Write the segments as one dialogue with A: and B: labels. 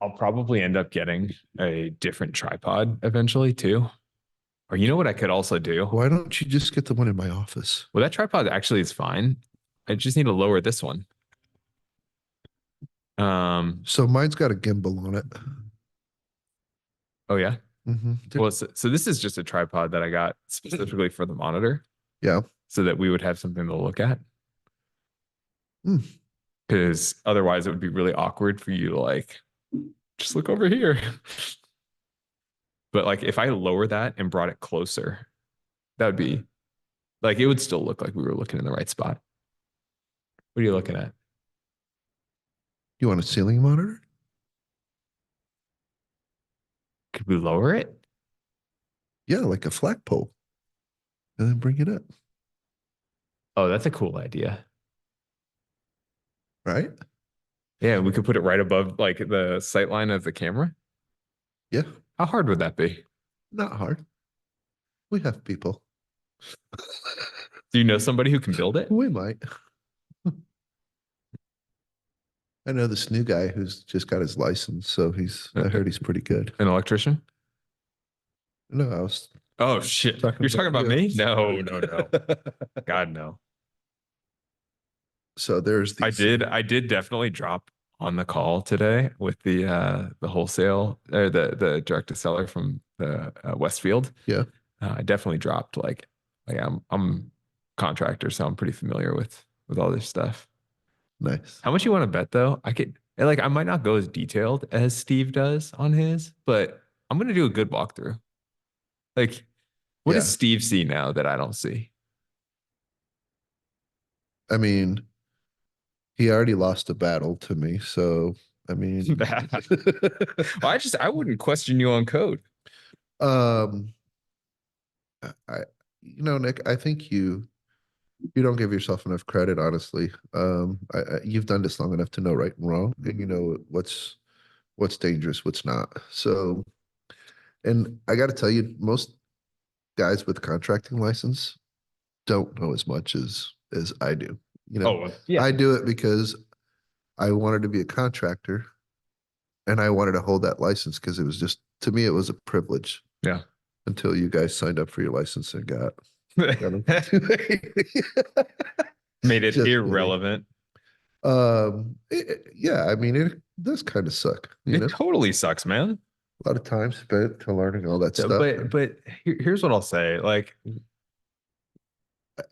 A: I'll probably end up getting a different tripod eventually too. Or you know what I could also do?
B: Why don't you just get the one in my office?
A: Well, that tripod actually is fine. I just need to lower this one. Um,
B: So mine's got a gimbal on it.
A: oh yeah.
B: Hmm.
A: Well, so this is just a tripod that I got specifically for the monitor
B: Yeah.
A: so that we would have something to look at.
B: Mm.
A: Because otherwise it would be really awkward for you to like just look over here. But like if I lower that and brought it closer, that would be like it would still look like we were looking in the right spot. What are you looking at?
B: You want a ceiling monitor?
A: Could we lower it?
B: Yeah, like a flagpole, and then bring it up.
A: Oh, that's a cool idea.
B: Right?
A: Yeah, we could put it right above like the sight line of the camera.
B: Yeah.
A: How hard would that be?
B: Not hard. We have people.
A: Do you know somebody who can build it?
B: We might. I know this new guy who's just got his license, so I heard he's pretty good.
A: An electrician?
B: No, I was
A: Oh shit.
B: talking
A: You're talking
B: about
A: about
B: you.
A: me? No, no, no. God no.
B: So there's these.
A: I did definitely drop on the call today with the wholesale or the direct to seller from the Westfield.
B: Yeah,
A: I definitely dropped like I'm contractor, so I'm pretty familiar with all this stuff.
B: nice.
A: How much you want to bet though? I could like I might not go as detailed as Steve does on his, but I'm gonna do a good walkthrough. Like, what does
B: Yeah,
A: Steve see now that I don't see?
B: I mean, he already lost a battle to me, so I mean,
A: Bad. Well, I wouldn't question you on code.
B: um, I, Nick, I think you don't give yourself enough credit, honestly. You've done this long enough to know right and wrong, and you know what's dangerous, what's not. So, and I got to tell you, most guys with contracting license don't know as much as I do. You know,
A: Oh yeah.
B: I do it because I wanted to be a contractor and I wanted to hold that license because it was just to me it was a privilege
A: Yeah.
B: until you guys signed up for your license and got them.
A: Made it
B: Just kidding.
A: irrelevant.
B: Yeah, I mean it does kind of suck, you
A: It
B: know.
A: totally sucks, man.
B: A lot of time spent to learning all that
A: Yeah,
B: stuff.
A: but here's what I'll say. Like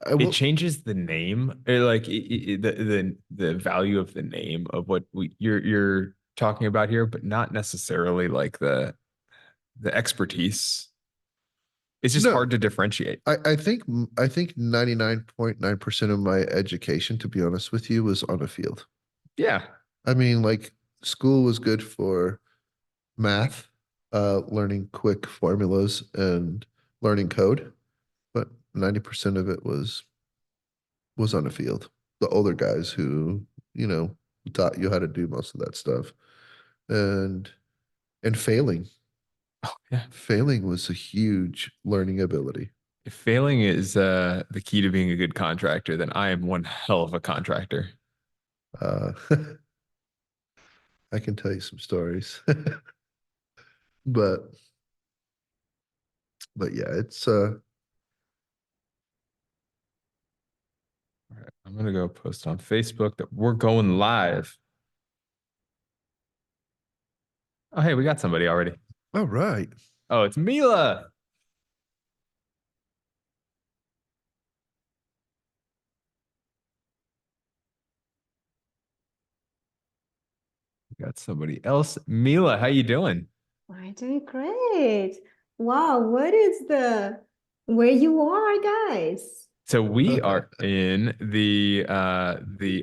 B: I
A: it
B: will.
A: changes the name, the value of the name of what you're talking about here, but not necessarily like the expertise. It's just
B: No,
A: hard to differentiate.
B: I think 99.9% of my education, to be honest with you, was on a field.
A: Yeah.
B: I mean, like school was good for math, learning quick formulas and learning code, but 90% of it was on the field. The older guys who, you know, taught you how to do most of that stuff. And and failing.
A: Yeah.
B: Failing was a huge learning ability.
A: If failing is the key to being a good contractor, then I am one hell of a contractor.
B: Uh, I can tell you some stories. but but yeah, it's
A: All right, I'm gonna go post on Facebook that we're going live. Oh, hey, we got somebody already.
B: all right.
A: Oh, it's Mila. We got somebody else. Mila, how you doing?
C: I'm doing great. Wow, what is the where you are, guys?
A: So we are in the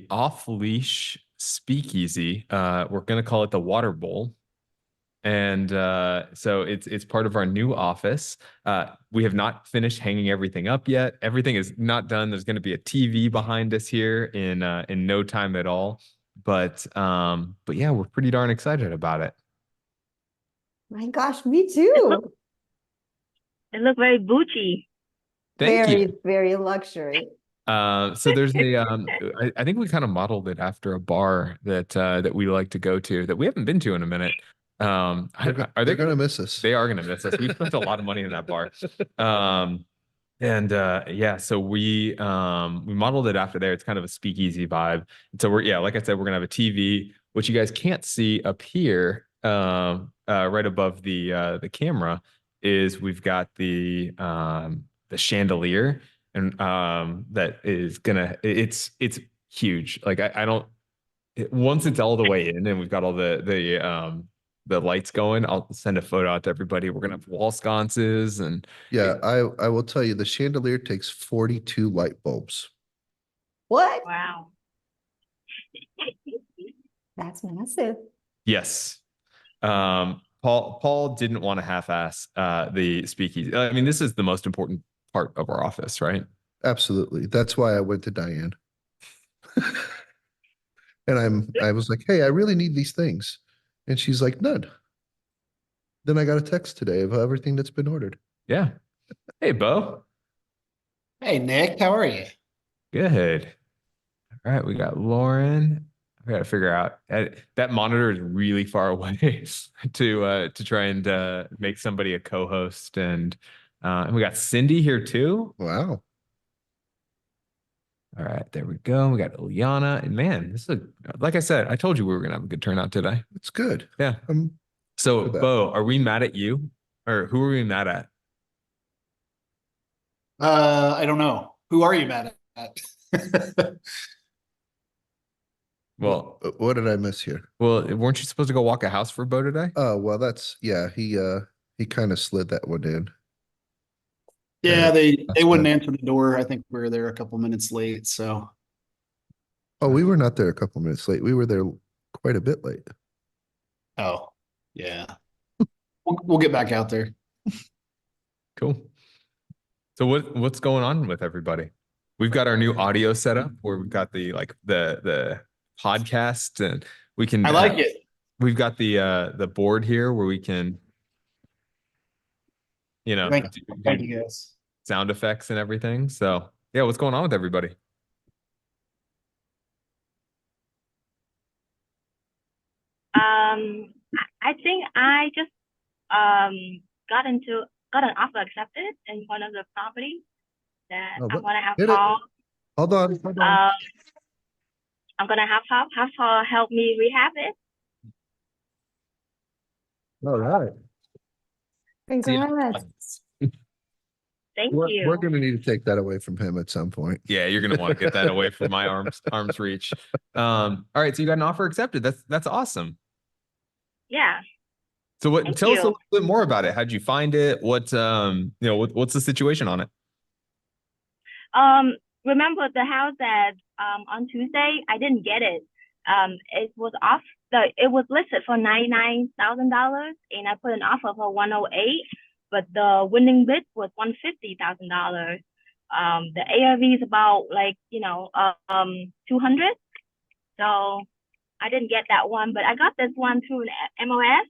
A: off leash speakeasy. We're gonna call it the Water Bowl. And so it's part of our new office. We have not finished hanging everything up yet. Everything is not done. There's going to be a TV behind us here in no time at all. But yeah, we're pretty darn excited about it.
C: My gosh, me
D: It look
C: too.
D: it look very bougie.
A: Thank you.
C: Very, very luxury.
A: So there's I think we kind of modeled it after a bar that we like to go to that we haven't been to in a minute. Are
B: They're
A: they
B: gonna miss us.
A: They are gonna miss us. We spent a lot of money in that bar. Um, and yeah, so we modeled it after there. It's kind of a speakeasy vibe. And so like I said, we're gonna have a TV, which you guys can't see up here, right above the camera, is we've got the chandelier, and that is it's huge. Like I don't once it's all the way in and we've got all the lights going, I'll send a photo out to everybody. We're gonna have wall sconces and
B: Yeah, I will tell you, the chandelier takes 42 light bulbs.
C: What?
D: Wow.
C: That's massive.
A: yes. Paul didn't want to half-ass the speakeasy. I mean, this is the most important part of our office, right?
B: Absolutely. That's why I went to Diane. And I was like, hey, I really need these things. And she's like, none. Then I got a text today of everything that's been ordered.
A: Yeah. Hey, Bo.
E: Hey, Nick, how are you?
A: Good. All right, we got Lauren. I gotta figure out that monitor is really far away to try and make somebody a co-host, and we got Cindy here too.
B: Wow.
A: All right, there we go. We got Ileana, and man, this is like I said, I told you we were gonna have a good turnout today.
B: It's good.
A: Yeah. So, Bo, are we mad at you, or who are we mad at?
E: I don't know. Who are you mad at?
A: Well,
B: what did I miss here?
A: Well, weren't you supposed to go walk a house for Bo today?
B: Oh, well, he kind of slid that one in.
E: Yeah, they
B: That's
E: wouldn't
B: fine.
E: answer the door. I think we were there a couple minutes late. So,
B: Oh, we were not there a couple minutes late. We were there quite a bit late.
E: oh, yeah. We'll get back out there.
A: Cool. So what's going on with everybody? We've got our new audio setup where we've got the podcast, and we can
E: I like it.
A: We've got the board here where we can
E: Thank
A: do
E: you, guys.
A: sound effects and everything. So yeah, what's going on with everybody?
D: I think I just got an offer accepted in one of the properties that
B: Oh,
D: I'm gonna have
B: hit it.
D: Paul.
B: Hold on.
D: I'm gonna have Paul help me rehab it.
B: All right.
C: Congrats.
D: Thank
B: We're
D: you.
B: going to need to take that away from him at some point.
A: Yeah, you're gonna want to get that away from my arms reach. All right, so you got an offer accepted. That's awesome.
D: Yeah.
A: So
D: Thank
A: tell us a
D: you.
A: little bit more about it. How'd you find it? What's the situation on it?
D: Remember the house that on Tuesday I didn't get it. It was it was listed for $99,000 and I put an offer for 108, but the winning bid was $150,000. The ARV is about 200. So I didn't get that one, but I got this one through an MOS.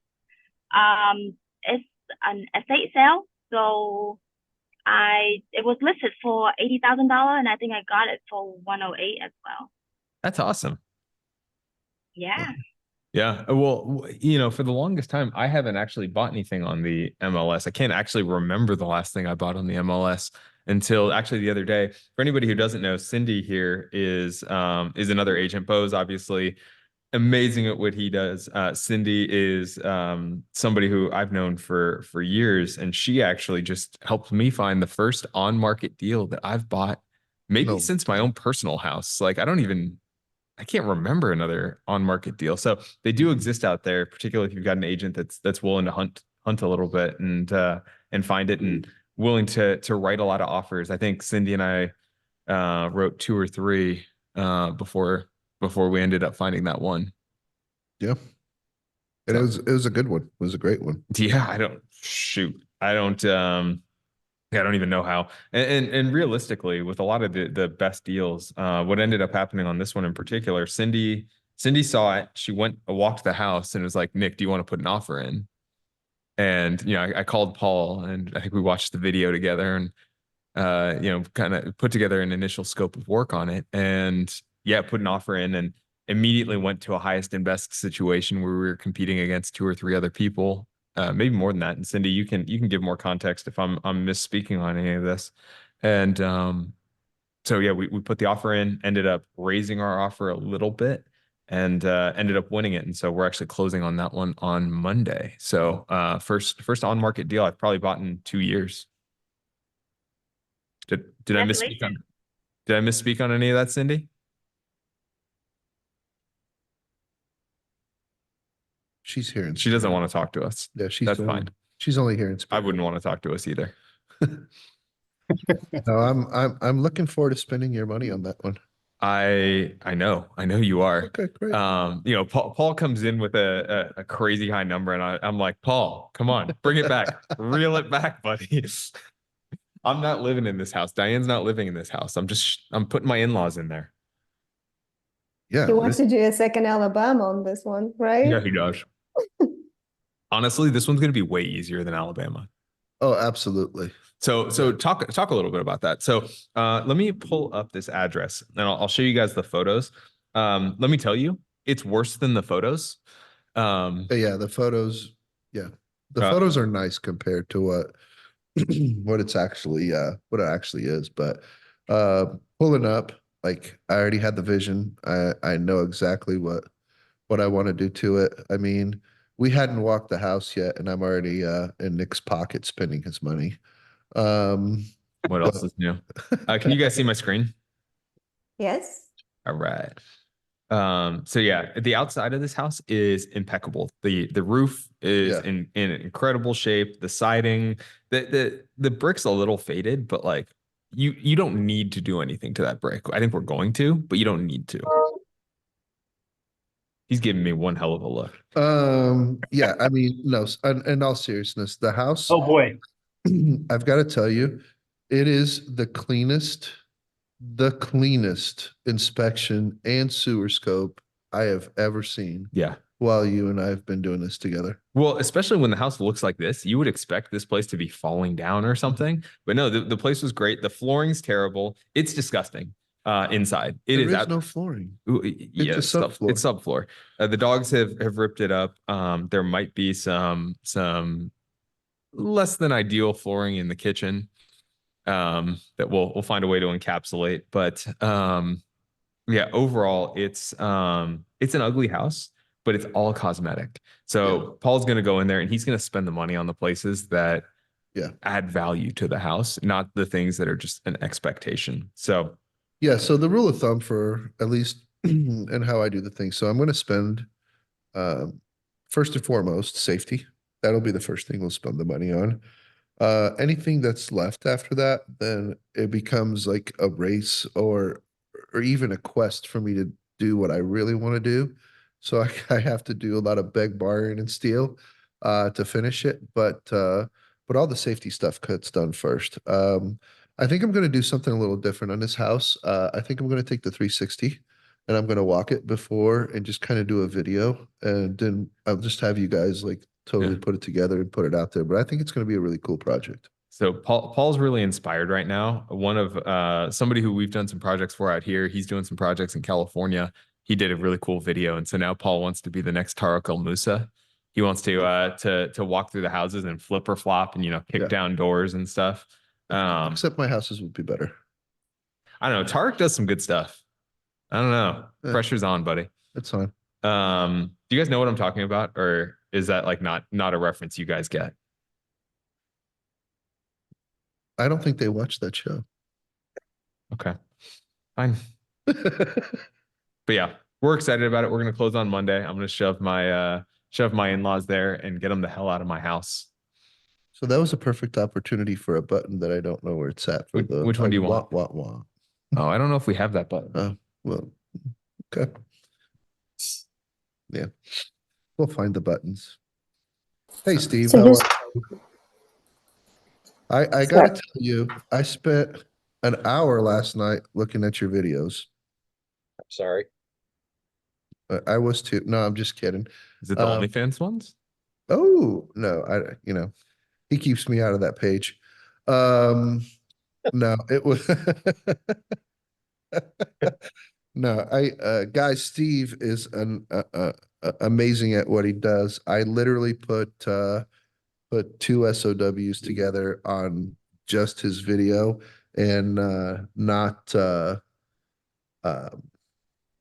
D: It's an estate sale, so it was listed for $80,000, and I think I got it for 108 as well.
A: That's awesome.
D: Yeah.
A: Yeah. Well, for the longest time, I haven't actually bought anything on the MLS. I can't actually remember the last thing I bought on the MLS until actually the other day. For anybody who doesn't know, Cindy here is another agent. Bo's obviously amazing at what he does. Cindy is somebody who I've known for years, and she actually just helped me find the first on-market deal that I've bought maybe since my own personal house. Like I can't remember another on-market deal. So they do exist out there, particularly if you've got an agent that's willing to hunt a little bit and find it and willing to write a lot of offers. I think Cindy and I wrote 2 or 3 before we ended up finding that one.
B: Yeah. And
A: So,
B: it was a good one. It was a great one.
A: yeah, I don't even know how. And realistically, with a lot of the best deals, what ended up happening on this one in particular, Cindy saw it. She walked the house and was like, Nick, do you want to put an offer in? And I called Paul, and I think we watched the video together, and kind of put together an initial scope of work on it, and yeah, put an offer in, and immediately went to a highest and best situation where we were competing against 2 or 3 other people, maybe more than that. And Cindy, you can give more context if I'm misspeaking on any of this. And so yeah, we put the offer in, ended up raising our offer a little bit, and ended up winning it. And so we're actually closing on that one on Monday. So first on market deal I've probably bought in 2 years. Did I misspeak on
D: Congratulations.
A: did I misspeak on any of that, Cindy?
B: She's here in
A: She doesn't
B: spirit.
A: want to talk to us.
B: Yeah, she's
A: That's
B: only,
A: fine.
B: she's only here in
A: I
B: spirit.
A: wouldn't want to talk to us either.
B: No, I'm looking forward to spending your money on that one.
A: I know you are.
B: Okay, great.
A: Paul comes in with a crazy high number, and I'm like, Paul, come on, bring it back, reel it back, buddy. I'm not living in this house. Diane's not living in this house. I'm putting my in-laws in there.
B: Yeah,
C: He wants
B: this-
C: to do a second Alabama on this one, right?
A: Yeah, he does. Honestly, this one's going to be way easier than Alabama.
B: oh, absolutely.
A: So talk a little bit about that. So let me pull up this address, and I'll show you guys the photos. Let me tell you, it's worse than the photos.
B: Yeah, the photos, yeah. The
A: Uh,
B: photos are nice compared to what what it actually is. But pulling up, like I already had the vision. I know exactly what I want to do to it. I mean, we hadn't walked the house yet, and I'm already in Nick's pocket spending his money.
A: What else is new? Can you guys see my screen?
C: Yes.
A: All right. So yeah, the outside of this house is impeccable. The roof is
B: Yeah.
A: in incredible shape. The siding, the brick's a little faded, but like you don't need to do anything to that brick. I think we're going to, but you don't need to. He's giving me one hell of a look.
B: Yeah, I mean, no, in all seriousness, the house,
E: Oh, boy.
B: I've got to tell you, it is the cleanest inspection and sewer scope I have ever seen
A: Yeah.
B: while you and I have been doing this together.
A: Well, especially when the house looks like this, you would expect this place to be falling down or something. But no, the place was great. The flooring's terrible. It's disgusting inside. It
B: There
A: is
B: is no flooring.
A: yeah,
B: a subfloor.
A: It's subfloor. The dogs have ripped it up. There might be some less than ideal flooring in the kitchen that we'll find a way to encapsulate. But yeah, overall it's an ugly house, but it's all cosmetic. So Paul's gonna go in there and he's gonna spend the money on the places that add value to the house, not the things that are just an expectation. So
B: Yeah, so the rule of thumb for at least and how I do the thing. So I'm going to spend first and foremost safety. That'll be the first thing we'll spend the money on. Anything that's left after that, then it becomes like a race or even a quest for me to do what I really want to do. So I have to do a lot of beg, borrowing, and steal to finish it. But all the safety stuff gets done first. I think I'm going to do something a little different on this house. I think I'm going to take the 360 and I'm going to walk it before and just kind of do a video. And then I'll just have you guys like totally put it together and put it out there. But I think it's going to be a really cool project.
A: So Paul's really inspired right now. One of somebody who we've done some projects for out here. He's doing some projects in California. He did a really cool video, and so now Paul wants to be the next Tarek El Moussa. He wants to walk through the houses and flip or flop and kick down doors and stuff.
B: Except my houses would be better.
A: I don't know. Tarek does some good stuff. I don't know. Pressure's on, buddy.
B: That's fine.
A: Do you guys know what I'm talking about, or is that like not a reference you guys get?
B: I don't think they watch that show.
A: Okay, fine. But yeah, we're excited about it. We're gonna close on Monday. I'm gonna shove my in-laws there and get them the hell out of my house.
B: So that was a perfect opportunity for a button that I don't know where it's at. For
A: Which one do you want?
B: Wah.
A: Oh, I don't know if we have that button.
B: Well, okay. Yeah, we'll find the buttons. Hey, Steve,
C: So
B: how
C: just-
B: are you? I gotta tell you, I spent an hour last night looking at your videos.
A: I'm sorry.
B: I was too. No, I'm just kidding.
A: Is it the OnlyFans ones?
B: Oh no, he keeps me out of that page. No, it was no, guys, Steve is an amazing at what he does. I literally put two SOWs together on just his video and uh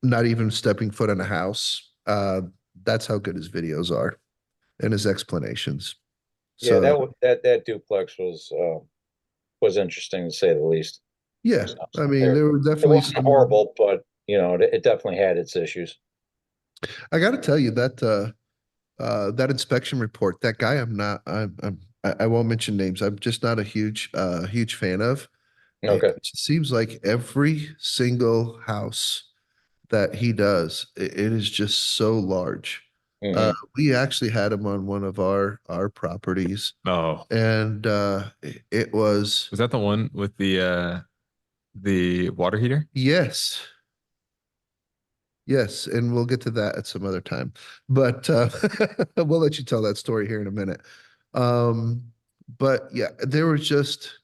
B: not even stepping foot in a house. That's how good his videos are and his explanations.
F: Yeah,
B: So
F: that duplex was interesting to say the least.
B: yeah,
F: So,
B: I mean
F: there,
B: there were
F: it
B: definitely
F: wasn't
B: some.
F: horrible, but it definitely had its issues.
B: I got to tell you that that inspection report, that guy, I won't mention names. I'm just not a huge fan of.
F: Okay.
B: It seems like every single house that he does, it is just so large.
F: Mhm.
B: We actually had him on one of our properties,
A: Oh,
B: and it was
A: was that the one with the water heater?
B: yes, yes, and we'll get to that at some other time. But we'll let you tell that story here in a minute. Um, but yeah, there was just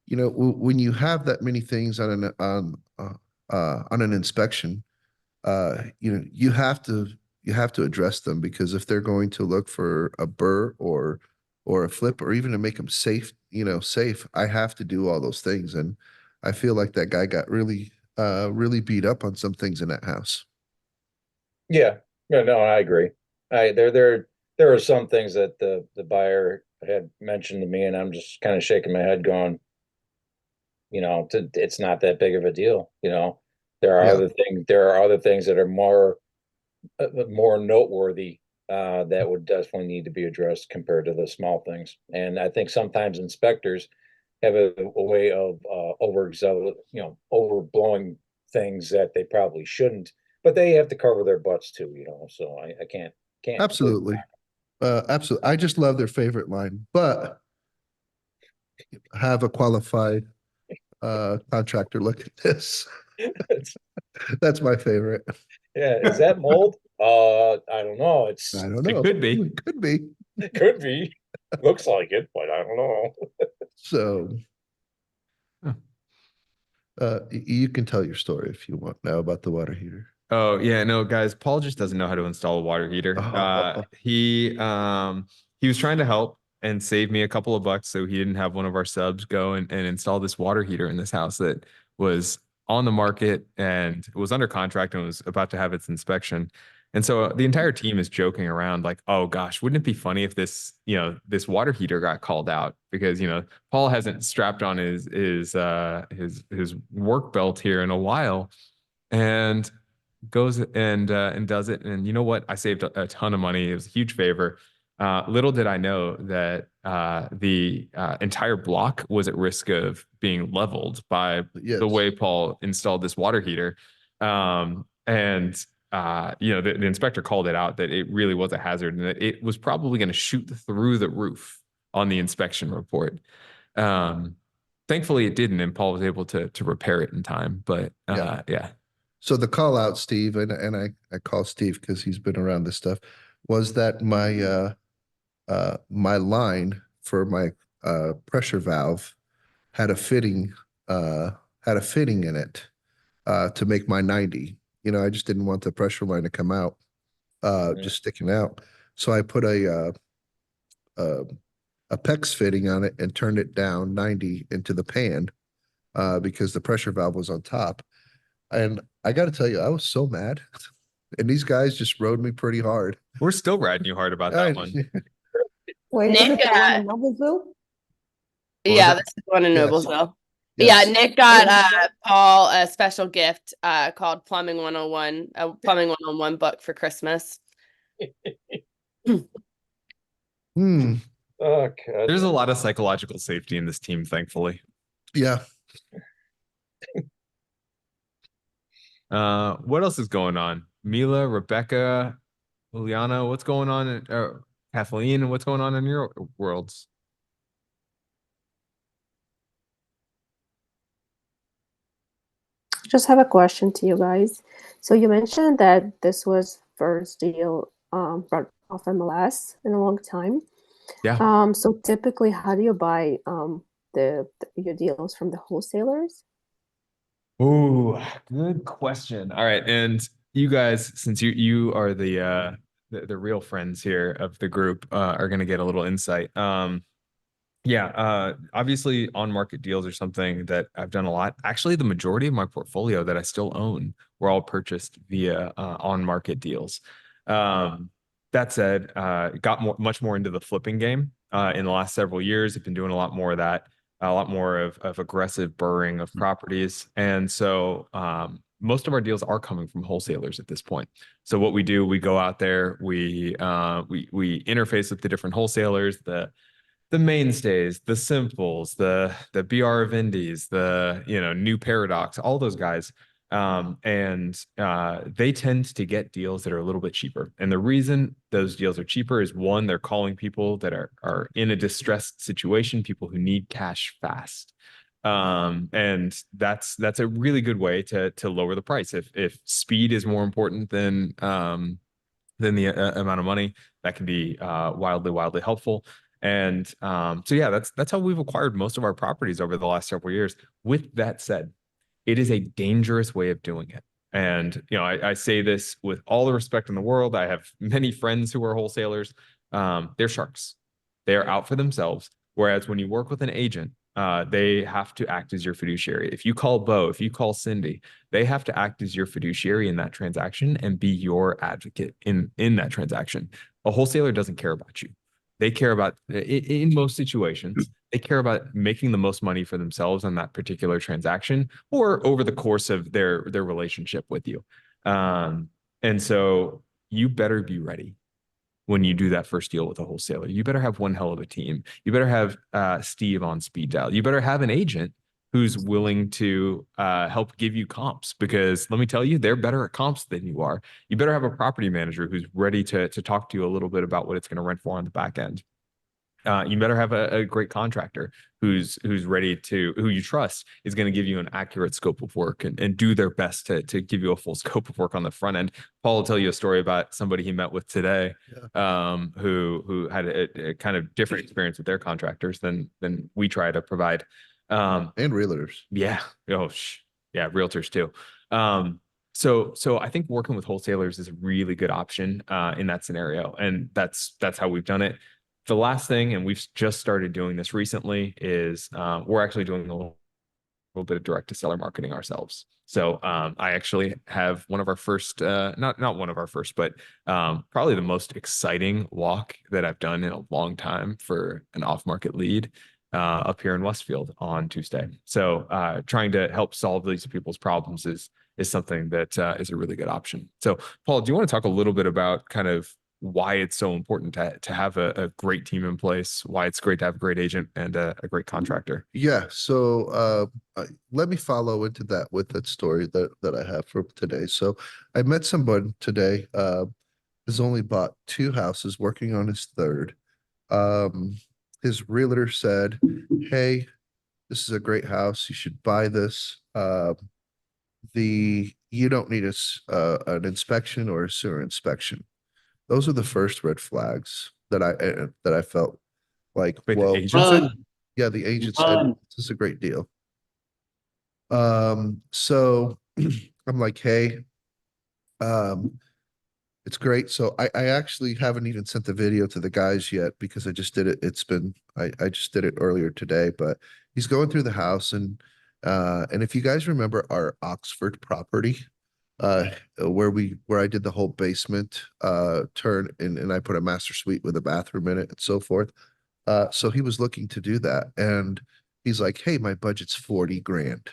B: when you have that many things on an inspection, you have to address them because if they're going to look for a burr or a flip or even to make them safe, I have to do all those things. And I feel like that guy got really beat up on some things in that house.
F: Yeah. No, I agree. There are some things that the buyer had mentioned to me, and I'm just kind of shaking my head, going, it's not that big of a deal.
B: Yeah,
F: There are other things that are more noteworthy, that would definitely need to be addressed compared to the small things. And I think sometimes inspectors have a way of overblowing things that they probably shouldn't, but they have to cover their butts too. So I can't completely.
B: absolutely. Absolutely. I just love their favorite line, but have a qualified contractor look at this. That's my favorite.
F: Yeah, is that mold? I don't know.
B: I don't
A: It
B: know.
A: could be.
B: It could be.
F: It could be. Looks like it, but I don't know.
B: So
A: Huh.
B: you can tell your story if you want now about the water heater.
A: Oh yeah, no, guys, Paul just doesn't know how to install a water heater.
B: Oh,
A: He was trying to help and save me a couple of bucks so he didn't have one of our subs go and install this water heater in this house that was on the market and was under contract and was about to have its inspection. And so the entire team is joking around like, oh gosh, wouldn't it be funny if this water heater got called out because Paul hasn't strapped on his work belt here in a while. And goes and does it. And you know what? I saved a ton of money. It was a huge favor. Little did I know that the entire block was at risk of being leveled by
B: yes.
A: the way Paul installed this water heater. And the inspector called it out that it really was a hazard and that it was probably going to shoot through the roof on the inspection report. Thankfully, it didn't, and Paul was able to repair it in time. But yeah.
B: So the call out, Steve, and I call Steve because he's been around this stuff, was that my line for my pressure valve had a fitting in it to make my 90. I just didn't want the pressure line to come out just sticking out. So I put a PEX fitting on it and turned it down 90 into the pan because the pressure valve was on top. And I got to tell you, I was so mad. And these guys just rode me pretty hard.
A: We're still riding you hard about that one.
C: Wait,
G: Nick,
C: is it the one in Noblesville?
G: Yeah,
B: was
G: this is one in
B: Yes.
G: Noblesville.
B: Yes.
G: Yeah, Nick got Paul a special gift called Plumbing 101, a Plumbing 101 book for Christmas.
B: Hmm.
F: Oh, God.
A: There's a lot of psychological safety in this team, thankfully.
B: Yeah.
A: What else is going on? Mila, Rebecca, Juliana, what's going on? Kathleen, what's going on in your worlds?
H: Just have a question to you guys. So you mentioned that this was first deal brought off MLS in a long time.
A: Yeah.
H: So typically, how do you buy your deals from the wholesalers?
A: Ooh, good question. All right, and you guys, since you are the real friends here of the group, are going to get a little insight. Yeah, obviously on market deals are something that I've done a lot. Actually, the majority of my portfolio that I still own were all purchased via on market deals. That said, got much more into the flipping game in the last several years. I've been doing a lot more of that, a lot more of aggressive burring of properties. And so most of our deals are coming from wholesalers at this point. So what we do, we go out there, we interface with the different wholesalers, the mainstays, the simples, the BR of Indies, the New Paradox, all those guys. And they tend to get deals that are a little bit cheaper. And the reason those deals are cheaper is one, they're calling people that are in a distressed situation, people who need cash fast. And that's a really good way to lower the price. If speed is more important than the amount of money, that can be wildly helpful. And so yeah, that's how we've acquired most of our properties over the last several years. With that said, it is a dangerous way of doing it. And I say this with all the respect in the world. I have many friends who are wholesalers. They're sharks. They are out for themselves. Whereas when you work with an agent, they have to act as your fiduciary. If you call Bo, if you call Cindy, they have to act as your fiduciary in that transaction and be your advocate in that transaction. A wholesaler doesn't care about you. They care about, in most situations, they care about making the most money for themselves on that particular transaction or over the course of their relationship with you. And so you better be ready when you do that first deal with a wholesaler. You better have one hell of a team. You better have Steve on speed dial. You better have an agent who's willing to help give you comps, because let me tell you, they're better at comps than you are. You better have a property manager who's ready to talk to you a little bit about what it's going to rent for on the back end. You better have a great contractor who's ready to, who you trust is going to give you an accurate scope of work and do their best to give you a full scope of work on the front end. Paul will tell you a story about somebody he met with today, who had a kind of different experience with their contractors than we try to provide.
B: And realtors.
A: Yeah. Oh, yeah, realtors too. So I think working with wholesalers is a really good option in that scenario, and that's how we've done it. The last thing, and we've just started doing this recently, is we're actually doing a little bit of direct to seller marketing ourselves. So I actually have one of our first, not one of our first, but probably the most exciting walk that I've done in a long time for an off-market lead up here in Westfield on Tuesday. So trying to help solve these people's problems is something that is a really good option. So Paul, do you want to talk a little bit about kind of why it's so important to have a great team in place, why it's great to have a great agent and a great contractor?
B: Yeah. So let me follow into that with that story that I have for today. So I met someone today, has only bought 2 houses, working on his third. His realtor said, "Hey, this is a great house. You should buy this. You don't need an inspection or a sewer inspection." Those are the first red flags that I felt like,
A: Wait,
B: well,
A: the agent said?
B: yeah, the agent said this is a great deal. So I'm like, hey, it's great. So I actually haven't even sent the video to the guys yet because I just did it. I just did it earlier today, but he's going through the house and if you guys remember our Oxford property, where I did the whole basement turn and I put a master suite with a bathroom in it and so forth. So he was looking to do that and he's like, "Hey, my budget's 40 grand."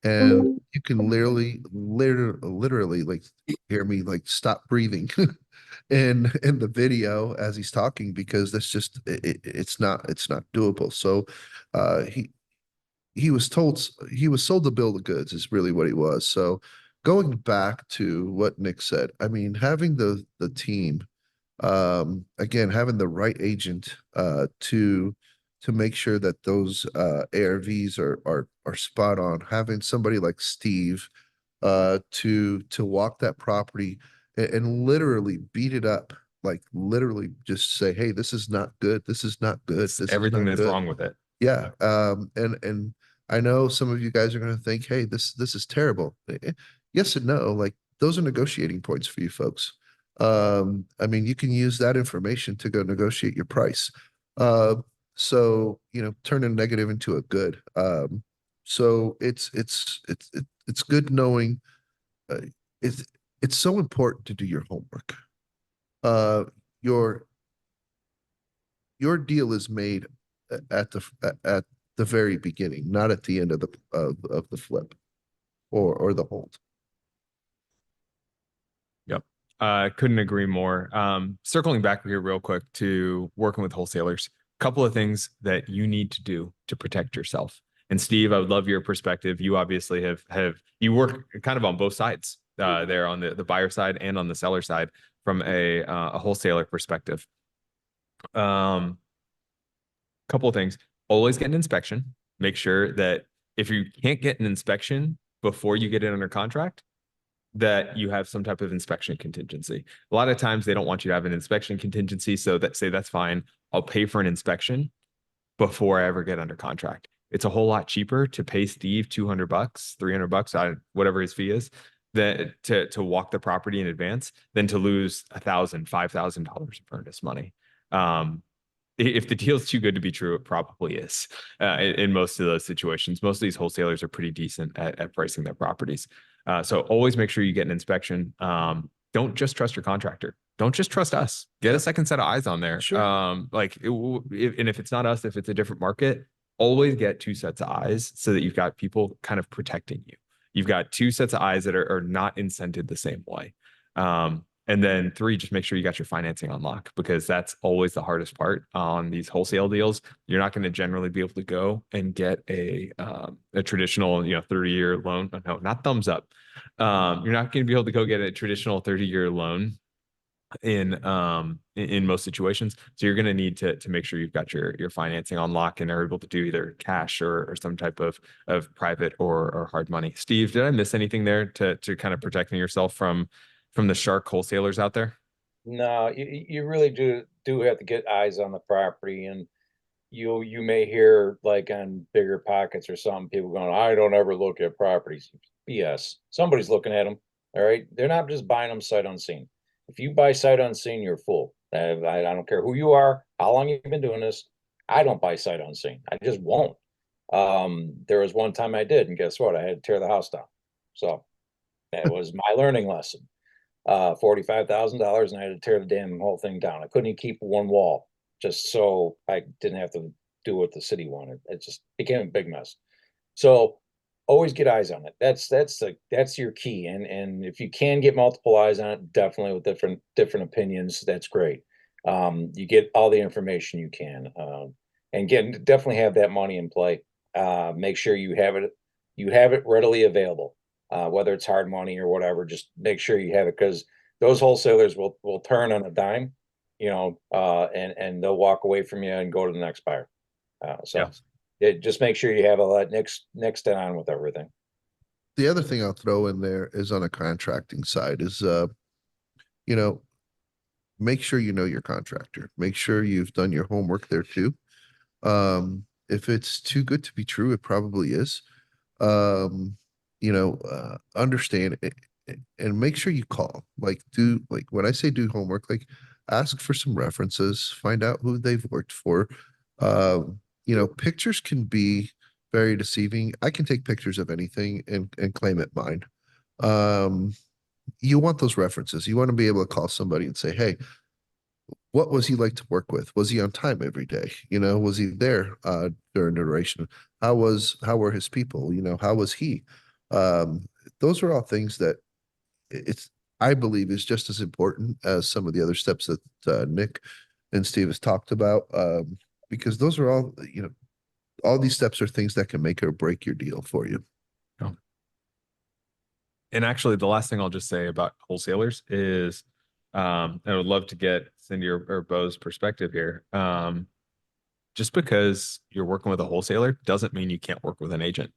B: And you can literally like hear me like stop breathing in the video as he's talking, because that's just it's not doable. So he was sold the bill of goods is really what he was. So going back to what Nick said, I mean, having the team, again, having the right agent to make sure that those ARVs are spot on, having somebody like Steve to walk that property and literally beat it up like literally just say, hey, this is not good. This is not good. This is
A: Everything
B: not
A: that's
B: good.
A: wrong with it.
B: Yeah. And I know some of you guys are going to think, hey, this is terrible. Yes and no. Like those are negotiating points for you folks. I mean, you can use that information to go negotiate your price. So turn a negative into a good. So it's good knowing. It's it's so important to do your homework. Uh, your your deal is made at the very beginning, not at the end of the flip or the hold.
A: Yep. Couldn't agree more. Circling back here real quick to working with wholesalers, a couple of things that you need to do to protect yourself. And Steve, I would love your perspective. You obviously you work kind of on both sides there on the buyer side and on the seller side from a wholesaler perspective. Couple of things. Always get an inspection. Make sure that if you can't get an inspection before you get it under contract, that you have some type of inspection contingency. A lot of times they don't want you to have an inspection contingency. So that's fine. I'll pay for an inspection before I ever get under contract. It's a whole lot cheaper to pay Steve $200, $300, whatever his fee is, that to walk the property in advance than to lose $1,000, $5,000 of earnest money. If the deal's too good to be true, it probably is in most of those situations. Most of these wholesalers are pretty decent at pricing their properties. So always make sure you get an inspection. Don't just trust your contractor. Don't just trust us. Get a second set of eyes on there.
E: Sure.
A: And if it's not us, if it's a different market, always get two sets of eyes so that you've got people kind of protecting you. You've got two sets of eyes that are not incented the same way. And then 3, just make sure you got your financing on lock, because that's always the hardest part on these wholesale deals. You're not going to generally be able to go and get a traditional 30-year loan. No, not thumbs up. You're not going to be able to go get a traditional 30-year loan in most situations. So you're going to need to make sure you've got your financing on lock and are able to do either cash or some type of private or hard money. Steve, did I miss anything there to kind of protecting yourself from the shark wholesalers out there?
F: No, you really do have to get eyes on the property, and you may hear like on Bigger Pockets or something, people going, I don't ever look at properties. BS. Somebody's looking at them. All right. They're not just buying them sight unseen. If you buy sight unseen, you're a fool. I don't care who you are, how long you've been doing this. I don't buy sight unseen. I just won't. There was one time I did, and guess what? I had to tear the house down. So that was my learning lesson. $45,000, and I had to tear the damn whole thing down. I couldn't even keep one wall just so I didn't have to do what the city wanted. It just became a big mess. So always get eyes on it. That's your key. And if you can get multiple eyes on it, definitely with different opinions, that's great. You get all the information you can. And definitely have that money in play. Make sure you have it readily available. Whether it's hard money or whatever, just make sure you have it, because those wholesalers will turn on a dime, and they'll walk away from you and go to the next buyer. Just make sure you have a next on with everything.
B: The other thing I'll throw in there is on a contracting side is, make sure you know your contractor. Make sure you've done your homework there too. If it's too good to be true, it probably is. Understand it and make sure you call. Like when I say do homework, like ask for some references, find out who they've worked for. Pictures can be very deceiving. I can take pictures of anything and claim it mine. You want those references. You want to be able to call somebody and say, hey, what was he like to work with? Was he on time every day? Was he there during the duration? How were his people? How was he? Those are all things that I believe is just as important as some of the other steps that Nick and Steve has talked about, because those are all these steps are things that can make or break your deal for you.
A: Oh. And actually, the last thing I'll just say about wholesalers is, I would love to get Cindy or Bo's perspective here. Just because you're working with a wholesaler doesn't mean you can't work with an agent.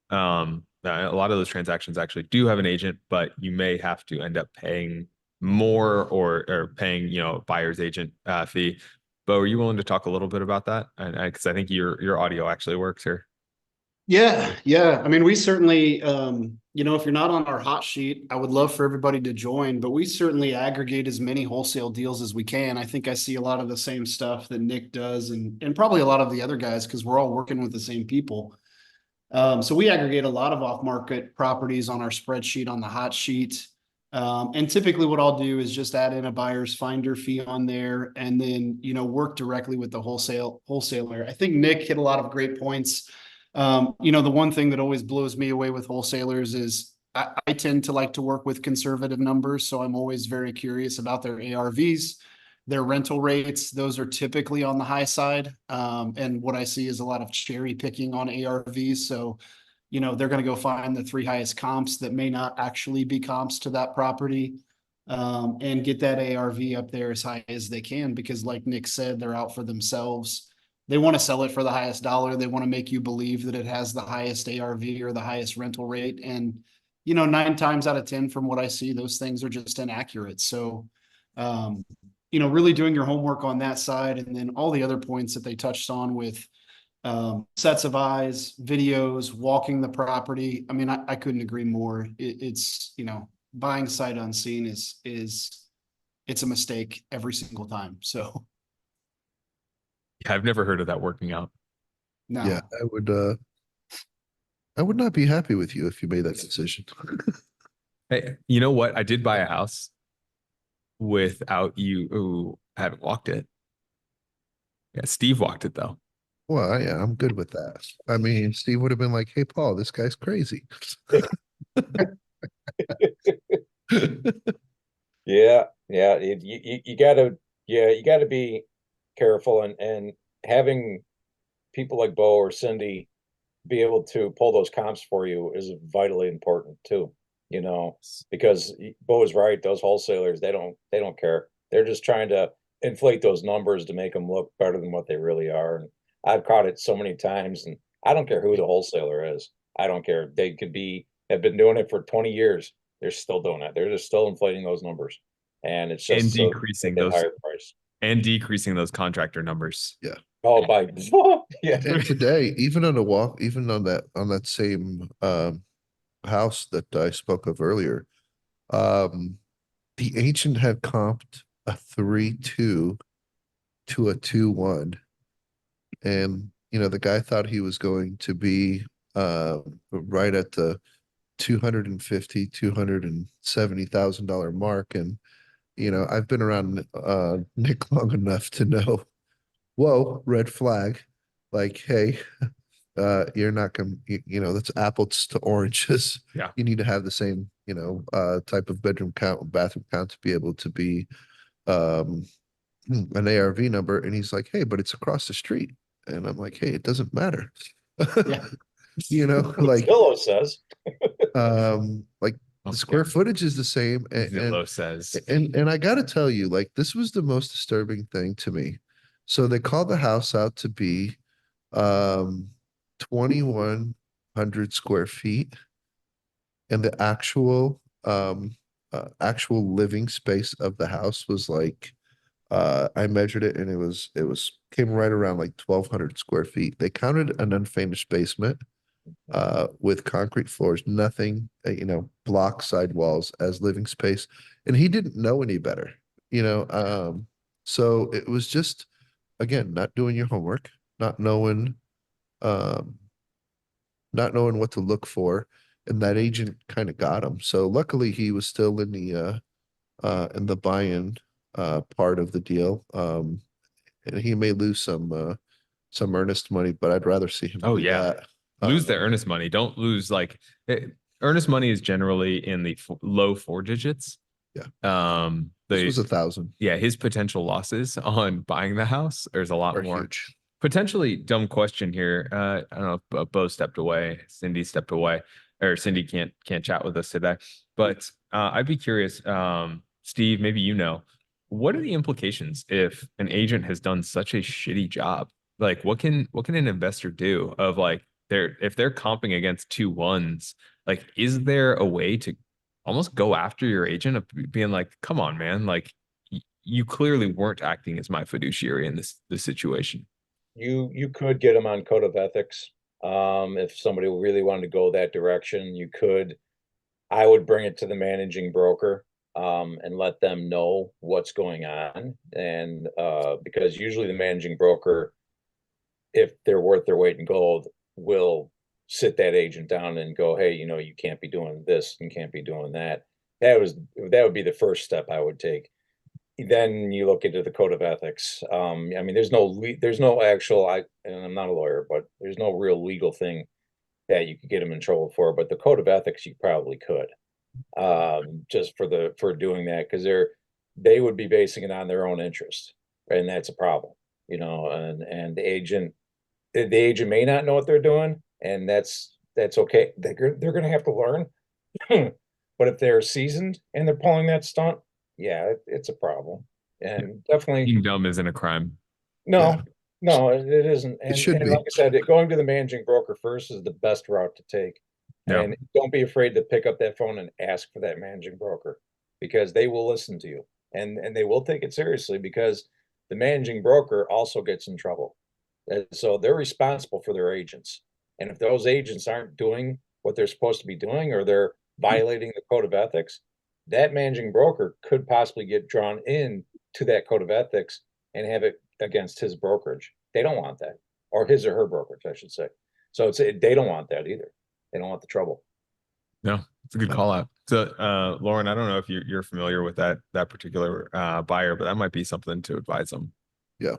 A: A lot of those transactions actually do have an agent, but you may have to end up paying more or paying, buyer's agent fee. Bo, are you willing to talk a little bit about that? And because I think your audio actually works here.
E: Yeah. I mean, we certainly, if you're not on our hot sheet, I would love for everybody to join, but we certainly aggregate as many wholesale deals as we can. I think I see a lot of the same stuff that Nick does and probably a lot of the other guys because we're all working with the same people. So we aggregate a lot of off-market properties on our spreadsheet on the hot sheet. And typically what I'll do is just add in a buyer's finder fee on there and then, work directly with the wholesaler. I think Nick hit a lot of great points. The one thing that always blows me away with wholesalers is I tend to like to work with conservative numbers. So I'm always very curious about their ARVs, their rental rates. Those are typically on the high side. And what I see is a lot of cherry picking on ARVs. So, they're going to go find the 3 highest comps that may not actually be comps to that property, and get that ARV up there as high as they can, because like Nick said, they're out for themselves. They want to sell it for the highest dollar. They want to make you believe that it has the highest ARV or the highest rental rate. And, 9 times out of 10 from what I see, those things are just inaccurate. So, really doing your homework on that side. And then all the other points that they touched on with sets of eyes, videos, walking the property. I mean, I couldn't agree more. It's, buying sight unseen is it's a mistake every single time. So.
A: Yeah, I've never heard of that working out.
E: No.
B: Yeah, I would not be happy with you if you made that decision.
A: Hey, you know what? I did buy a house without you having walked it. Yeah, Steve walked it though.
B: Well, yeah, I'm good with that. I mean, Steve would have been like, "Hey, Paul, this guy's crazy."
F: Yeah. You gotta be careful and having people like Bo or Cindy be able to pull those comps for you is vitally important too, because Bo is right. Those wholesalers, they don't care. They're just trying to inflate those numbers to make them look better than what they really are. And I've caught it so many times, and I don't care who the wholesaler is. I don't care. They have been doing it for 20 years. They're still doing it. They're just still inflating those numbers. And it's just
A: And decreasing those
F: higher price.
A: and decreasing those contractor numbers.
B: Yeah.
F: Oh, by yeah.
B: And today, even on that same house that I spoke of earlier, the agent had comped a 3-2 to a 2-1. And the guy thought he was going to be right at the $270,000 mark. And I've been around Nick long enough to know, whoa, red flag. Like, hey, you're not gonna, that's apples to oranges.
A: Yeah.
B: You need to have the same, type of bedroom count, bathroom count to be able to be an ARV number. And he's like, hey, but it's across the street. And I'm like, hey, it doesn't matter.
E: Yeah.
B: Like
F: Zillow says.
B: Like the square footage is the same.
A: Zillow says.
B: And I gotta tell you, like, this was the most disturbing thing to me. So they called the house out to be 2,100 square feet, and the actual living space of the house was like, I measured it and it came right around like 1,200 square feet. They counted an unfinished basement with concrete floors, nothing, block side walls as living space. And he didn't know any better, so it was just, again, not doing your homework, not knowing what to look for. And that agent kind of got him. So luckily he was still in the buy-in part of the deal. And he may lose some earnest money, but I'd rather see him do that.
A: Lose the earnest money. Don't lose earnest money is generally in the low 4 digits.
B: Yeah.
A: This
B: was 1,000.
A: Yeah, his potential losses on buying the house, there's a lot more.
B: Huge.
A: Potentially dumb question here. I don't know if Bo stepped away, Cindy stepped away, or Cindy can't chat with us today. But I'd be curious, Steve, maybe what are the implications if an agent has done such a shitty job? Like, what can an investor do if they're comping against 2 1s? Like, is there a way to almost go after your agent of being like, come on, man, like you clearly weren't acting as my fiduciary in this situation.
F: You could get them on code of ethics. If somebody really wanted to go that direction, you could. I would bring it to the managing broker, and let them know what's going on. And because usually the managing broker, if they're worth their weight in gold, will sit that agent down and go, hey, you know, you can't be doing this and can't be doing that. That would be the first step I would take. Then you look into the code of ethics. I mean, there's no actual, and I'm not a lawyer, but there's no real legal thing that you could get them in trouble for. But the code of ethics, you probably could, just for doing that, because they would be basing it on their own interest, and that's a problem, you know. And the agent may not know what they're doing, and that's okay. They're going to have to learn. But if they're seasoned and they're pulling that stunt, yeah, it's a problem. And definitely
A: Being dumb isn't a crime.
F: no, no, it isn't.
B: It should
F: and
B: be.
F: like I said, going to the managing broker first is the best route to take.
A: Yeah.
F: And don't be afraid to pick up that phone and ask for that managing broker, because they will listen to you, and they will take it seriously, because the managing broker also gets in trouble. And so they're responsible for their agents. And if those agents aren't doing what they're supposed to be doing, or they're violating the code of ethics, that managing broker could possibly get drawn in to that code of ethics and have it against his brokerage. They don't want that, or his or her brokerage, I should say. So they don't want that either. They don't want the trouble.
A: No, it's a good call out. So, Lauren, I don't know if you're familiar with that particular buyer, but that might be something to advise them.
B: Yeah.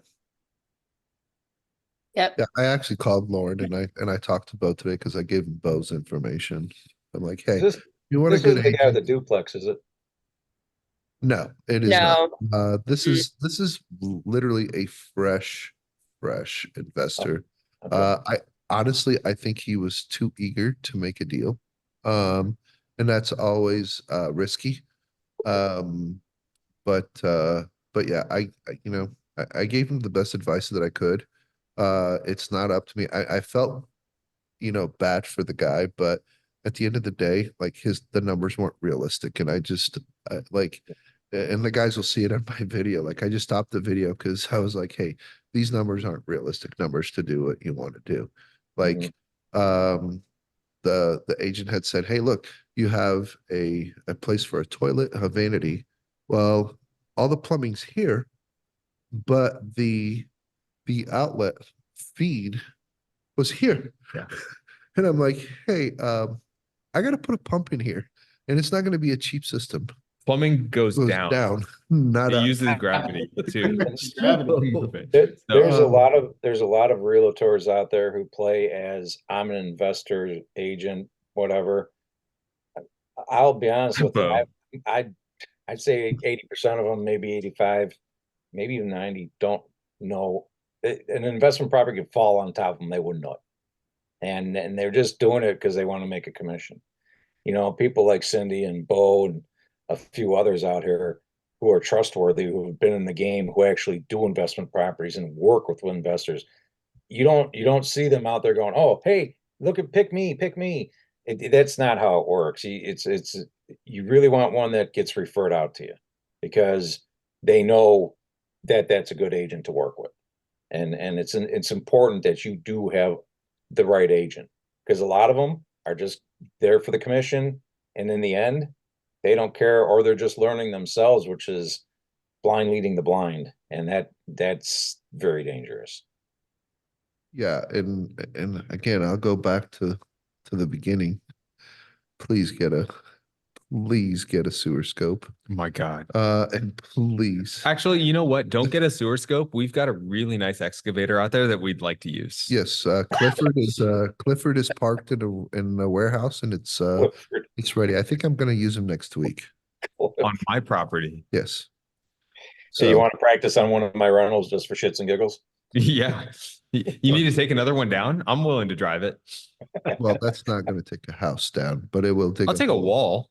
G: Yep.
B: Yeah, I actually called Lauren and I talked to Bo today because I gave him Bo's information. I'm like, hey, you want a
F: This
B: good
F: is the guy with the
B: agent?
F: duplex, is it?
B: No, it is
G: No.
B: not. This is literally a fresh investor.
F: Okay.
B: I honestly, I think he was too eager to make a deal. And that's always risky. But yeah, I gave him the best advice that I could. It's not up to me. I felt, bad for the guy, but at the end of the day, like the numbers weren't realistic, and and the guys will see it on my video. Like I just stopped the video because I was like, hey, these numbers aren't realistic numbers to do what you want to do. Like, the agent had said, hey, look, you have a place for a toilet, a vanity. Well, all the plumbing's here, but the outlet feed was here.
A: Yeah.
B: And I'm like, hey, I got to put a pump in here, and it's not going to be a cheap system.
A: Plumbing goes
B: It goes
A: down.
B: down, not
A: It
B: up.
A: uses gravity to
E: Gravity.
A: move it.
F: There's
A: So,
F: a lot of realtors out there who play as, I'm an investor, agent, whatever. I'll be honest with you.
A: Bo.
F: I'd say 80% of them, maybe 85, maybe even 90, don't know. An investment property could fall on top of them, they wouldn't know it. And they're just doing it because they want to make a commission. You know, people like Cindy and Bo and a few others out here who are trustworthy, who have been in the game, who actually do investment properties and work with investors. You don't see them out there going, oh, hey, look at pick me. That's not how it works. You really want one that gets referred out to you, because they know that that's a good agent to work with. And it's important that you do have the right agent, because a lot of them are just there for the commission, and in the end, they don't care, or they're just learning themselves, which is blind leading the blind, and that's very dangerous.
B: Yeah, and again, I'll go back to the beginning. Please get a sewer scope.
A: oh my God.
B: And please.
A: Actually, you know what? Don't get a sewer scope. We've got a really nice excavator out there that we'd like to use.
B: Yes, Clifford is parked in a warehouse, and it's ready. I think I'm going to use him next week.
A: On my property.
B: Yes.
F: So you want to practice on one of my rentals just for shits and giggles?
A: Yeah. You need to take another one down? I'm willing to drive it.
B: Well, that's not going to take a house down, but it will take.
A: I'll take a wall.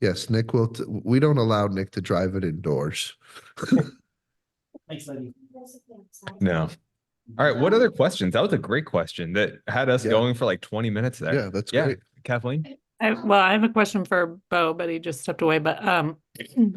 B: Yes, Nick will. We don't allow Nick to drive it indoors.
E: Thanks, lady.
A: No. All right. What other questions? That was a great question that had us
B: Yeah.
A: going for like 20 minutes there.
B: Yeah, that's
A: Yeah.
B: great.
A: Kathleen?
I: I have a question for Bo, but he just stepped away. But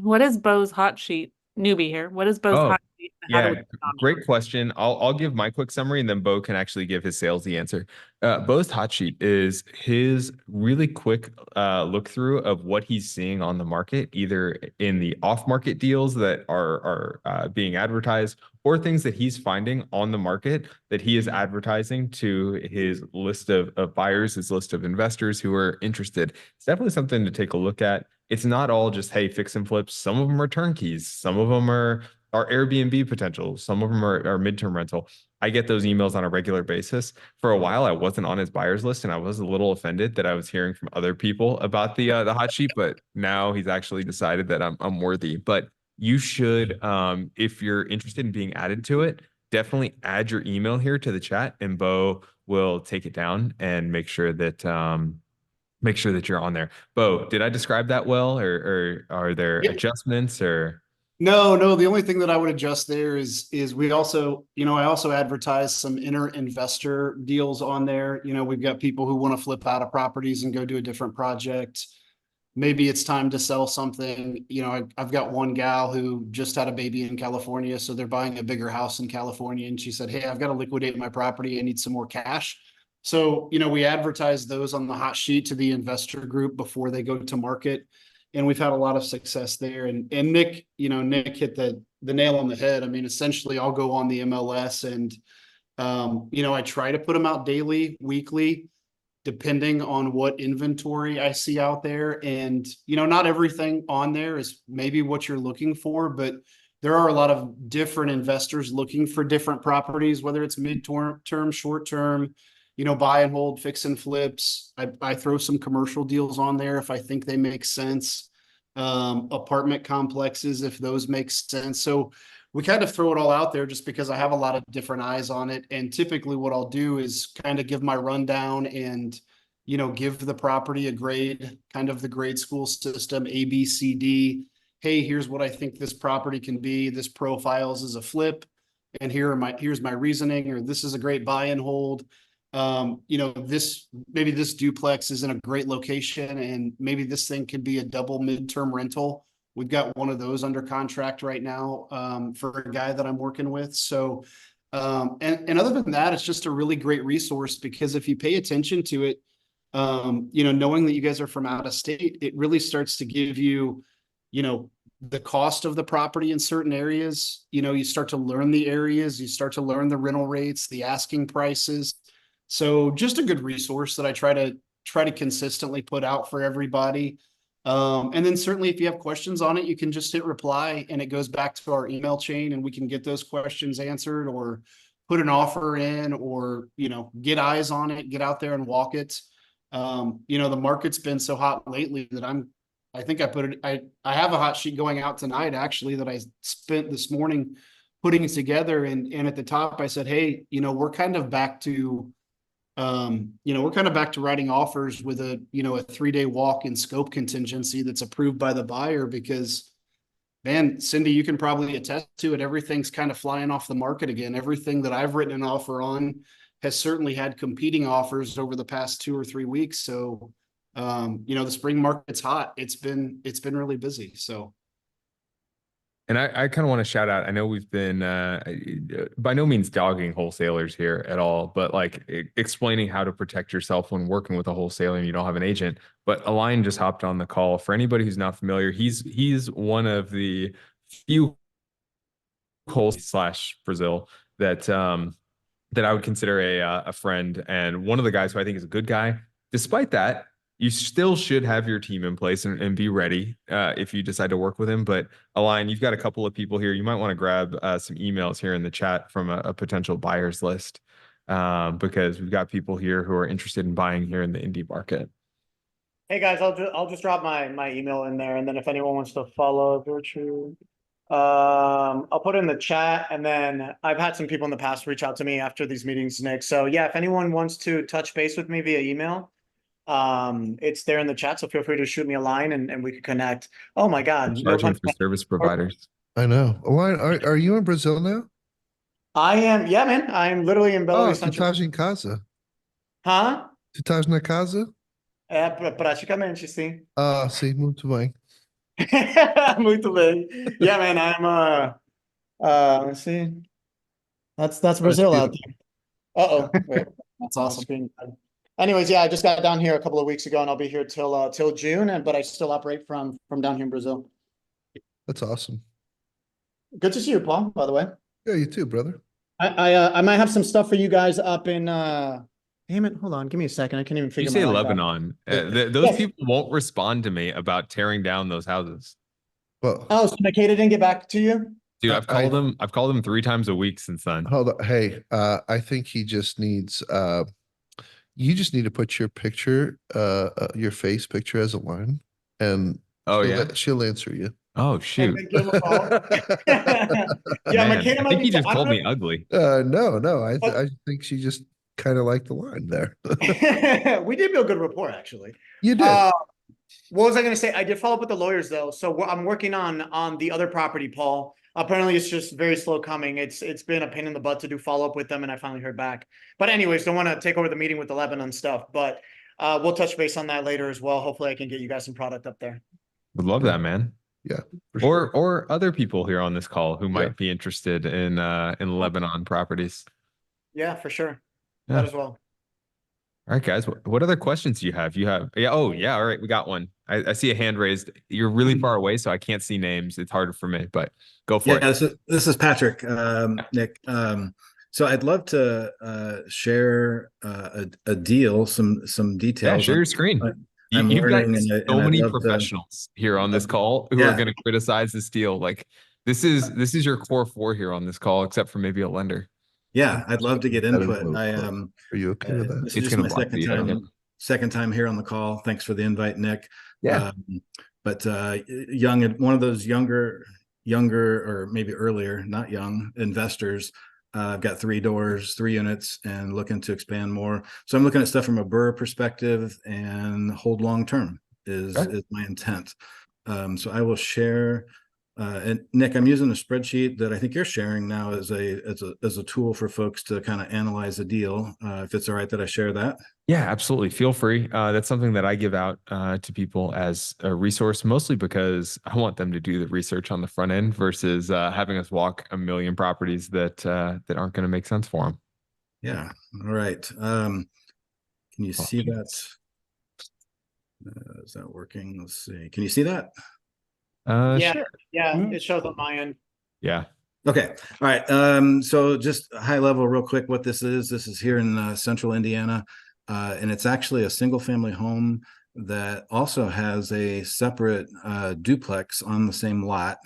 I: what is Bo's hot sheet? Newbie here. What is Bo's
A: Oh,
I: hot sheet? and how do
A: yeah,
I: we click on it?
A: great question. I'll give my quick summary and then Bo can actually give his salesy answer. Bo's hot sheet is his really quick look through of what he's seeing on the market, either in the off market deals that are being advertised or things that he's finding on the market that he is advertising to his list of buyers, his list of investors who are interested. It's definitely something to take a look at. It's not all just, hey, fix and flips. Some of them are turnkeys. Some of them are Airbnb potential. Some of them are midterm rental. I get those emails on a regular basis. For a while, I wasn't on his buyers list, and I was a little offended that I was hearing from other people about the hot sheet. But now he's actually decided that I'm worthy. But you should, if you're interested in being added to it, definitely add your email here to the chat, and Bo will take it down and make sure that you're on there. Bo, did I describe that well, or are there adjustments or?
E: No, the only thing that I would adjust there is we also, I also advertise some inner investor deals on there. We've got people who want to flip out of properties and go do a different project. Maybe it's time to sell something. I've got one gal who just had a baby in California, so they're buying a bigger house in California. And she said, hey, I've got to liquidate my property. I need some more cash. So, we advertise those on the hot sheet to the investor group before they go to market. And we've had a lot of success there. And Nick, Nick hit the nail on the head. I mean, essentially I'll go on the MLS and, I try to put them out daily, weekly, depending on what inventory I see out there. And, not everything on there is maybe what you're looking for, but there are a lot of different investors looking for different properties, whether it's mid-term, short-term, buy and hold, fix and flips. I throw some commercial deals on there if I think they make sense. Apartment complexes, if those make sense. So we kind of throw it all out there just because I have a lot of different eyes on it. And typically what I'll do is kind of give my rundown and, give the property a grade, kind of the grade school system, A, B, C, D. Hey, here's what I think this property can be. This profiles as a flip. And here's my reasoning, or this is a great buy and hold. Maybe this duplex is in a great location and maybe this thing could be a double midterm rental. We've got one of those under contract right now, for a guy that I'm working with. So, and other than that, it's just a really great resource because if you pay attention to it, knowing that you guys are from out of state, it really starts to give you, the cost of the property in certain areas. You start to learn the areas, you start to learn the rental rates, the asking prices. So just a good resource that I try to consistently put out for everybody. And then certainly if you have questions on it, you can just hit reply and it goes back to our email chain and we can get those questions answered or put an offer in or, get eyes on it, get out there and walk it. The market's been so hot lately that I have a hot sheet going out tonight actually that I spent this morning putting it together. And at the top I said, hey, we're kind of back to writing offers with a 3-day walk and scope contingency that's approved by the buyer because, man, Cindy, you can probably attest to it. Everything's kind of flying off the market again. Everything that I've written an offer on has certainly had competing offers over the past 2 or 3 weeks. So, the spring market's hot. It's been really busy. So.
A: And I kind of want to shout out, I know we've been by no means dogging wholesalers here at all, but like explaining how to protect yourself when working with a wholesaler and you don't have an agent. But Align just hopped on the call. For anybody who's not familiar, he's one of the few Brazil that I would consider a friend and one of the guys who I think is a good guy. Despite that, you still should have your team in place and be ready if you decide to work with him. But Align, you've got a couple of people here. You might want to grab some emails here in the chat from a potential buyers list because we've got people here who are interested in buying here in the indie market.
J: Hey guys, I'll just drop my email in there, and then if anyone wants to follow Virtue, I'll put it in the chat. And then I've had some people in the past reach out to me after these meetings, Nick. So yeah, if anyone wants to touch base with me via email, it's there in the chat, so feel free to shoot me a line and we can connect. Oh my god,
A: Charging for service providers.
B: I know. Align, are you in Brazil now?
J: I am, yeah, man. I'm literally in Belo
B: Oh,
J: Horizonte.
B: tu estás em casa?
J: Huh?
B: Tu estás na casa?
J: É, praticamente, sim.
B: Sim, muito bem.
J: Muito bem. Yeah, man, let's see. That's Brazil out there. Uh-oh, wait.
E: That's
J: My
E: awesome.
J: screen. Anyways, yeah, I just got down here a couple of weeks ago and I'll be here till June, but I still operate from down here in Brazil.
B: That's awesome.
J: Good to see you, Paul, by the way.
B: Yeah, you too, brother.
J: I might have some stuff for you guys up in damn it, hold on, give me a second. I can't even
A: You
J: figure
A: say
J: my life out.
A: Lebanon. Those
J: Yes.
A: people won't respond to me about tearing down those houses.
B: Well,
J: Oh, so Makeda didn't get back to you?
A: Dude, I've called them. I've called them 3 times a week since then.
B: hold on. Hey, I think he just needs you just need to put your picture, your face picture as a line, and
A: Oh yeah.
B: she'll answer you.
A: Oh
J: And
A: shoot.
J: then give him a call. Yeah,
A: Man,
J: Makeda
A: I
J: might
A: think
J: be
A: he just
J: I don't
A: called
J: know-
A: me ugly.
B: No, I
J: But-
B: think she just kind of liked the line there.
J: We did build good rapport, actually.
B: You did.
J: What was I going to say? I did follow up with the lawyers though, so I'm working on the other property, Paul. Apparently, it's just very slow coming. It's been a pain in the butt to do follow up with them, and I finally heard back. But anyways, don't want to take over the meeting with the Lebanon stuff, but we'll touch base on that later as well. Hopefully, I can get you guys some product up there.
A: Would love that, man.
B: Yeah. For sure.
A: Or other people here on this call who might be interested in Lebanon properties.
J: Yeah, for sure.
A: Yeah.
J: That as well.
A: All right, guys. What other questions do you have? You have Oh yeah. All right, we got one. I see a hand raised. You're really far away, so I can't see names. It's harder for me, but go for
K: Yeah,
A: it.
K: this is Patrick, Nick. So I'd love to share a deal, some details.
A: Yeah, share your screen.
K: I'm
A: You've got
K: learning,
A: so
K: and I'd
A: many
K: love to-
A: professionals here on this call who are going to criticize this deal. Like this is your core 4 here on this call, except for maybe a lender.
K: Yeah, I'd love to get input.
B: Are you okay with that?
K: This
A: It's
K: is just
A: gonna
K: my
A: block the
K: second time here on the call. Thanks for the invite, Nick.
A: Yeah.
K: But one of those younger or maybe earlier, not young investors. I've got 3 doors, 3 units, and looking to expand more. So I'm looking at stuff from a BRRRR perspective and hold long term is my intent. So I will share. And Nick, I'm using a spreadsheet that I think you're sharing now as a tool for folks to kind of analyze a deal. If it's all right that I share that.
A: Yeah, absolutely. Feel free. That's something that I give out to people as a resource, mostly because I want them to do the research on the front end versus having us walk a million properties that aren't going to make sense for them.
K: Yeah. All right. Can you see that? Is that working? Let's see. Can you see that?
J: Yeah,
A: Sure.
J: yeah, it shows on my end.
A: Yeah.
K: Okay. All right. So just high level real quick, what this is here in central Indiana. And it's actually a single family home that also has a separate duplex on the same lot.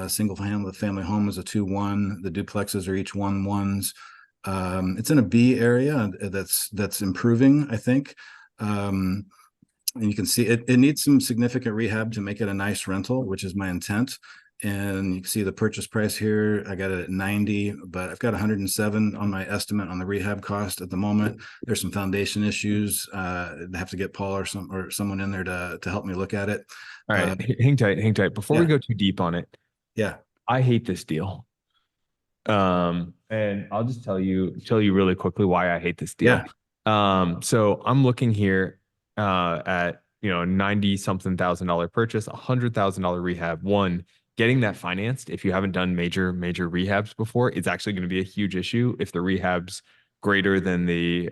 K: Single family home is a 2-1. The duplexes are each 1-1s. It's in a B area that's improving, I think. And you can see it needs some significant rehab to make it a nice rental, which is my intent. And you can see the purchase price here. I got it at 90, but I've got 107 on my estimate on the rehab cost at the moment. There's some foundation issues. I have to get Paul or someone in there to help me look at it.
A: All right. Hang tight. Before we go too deep on it.
K: Yeah.
A: I hate this deal. And I'll just tell you really quickly why I hate this deal.
K: Yeah.
A: So I'm looking here at $90-something thousand purchase, $100,000 rehab. Getting that financed, if you haven't done major rehabs before, it's actually going to be a huge issue if the rehab's greater than the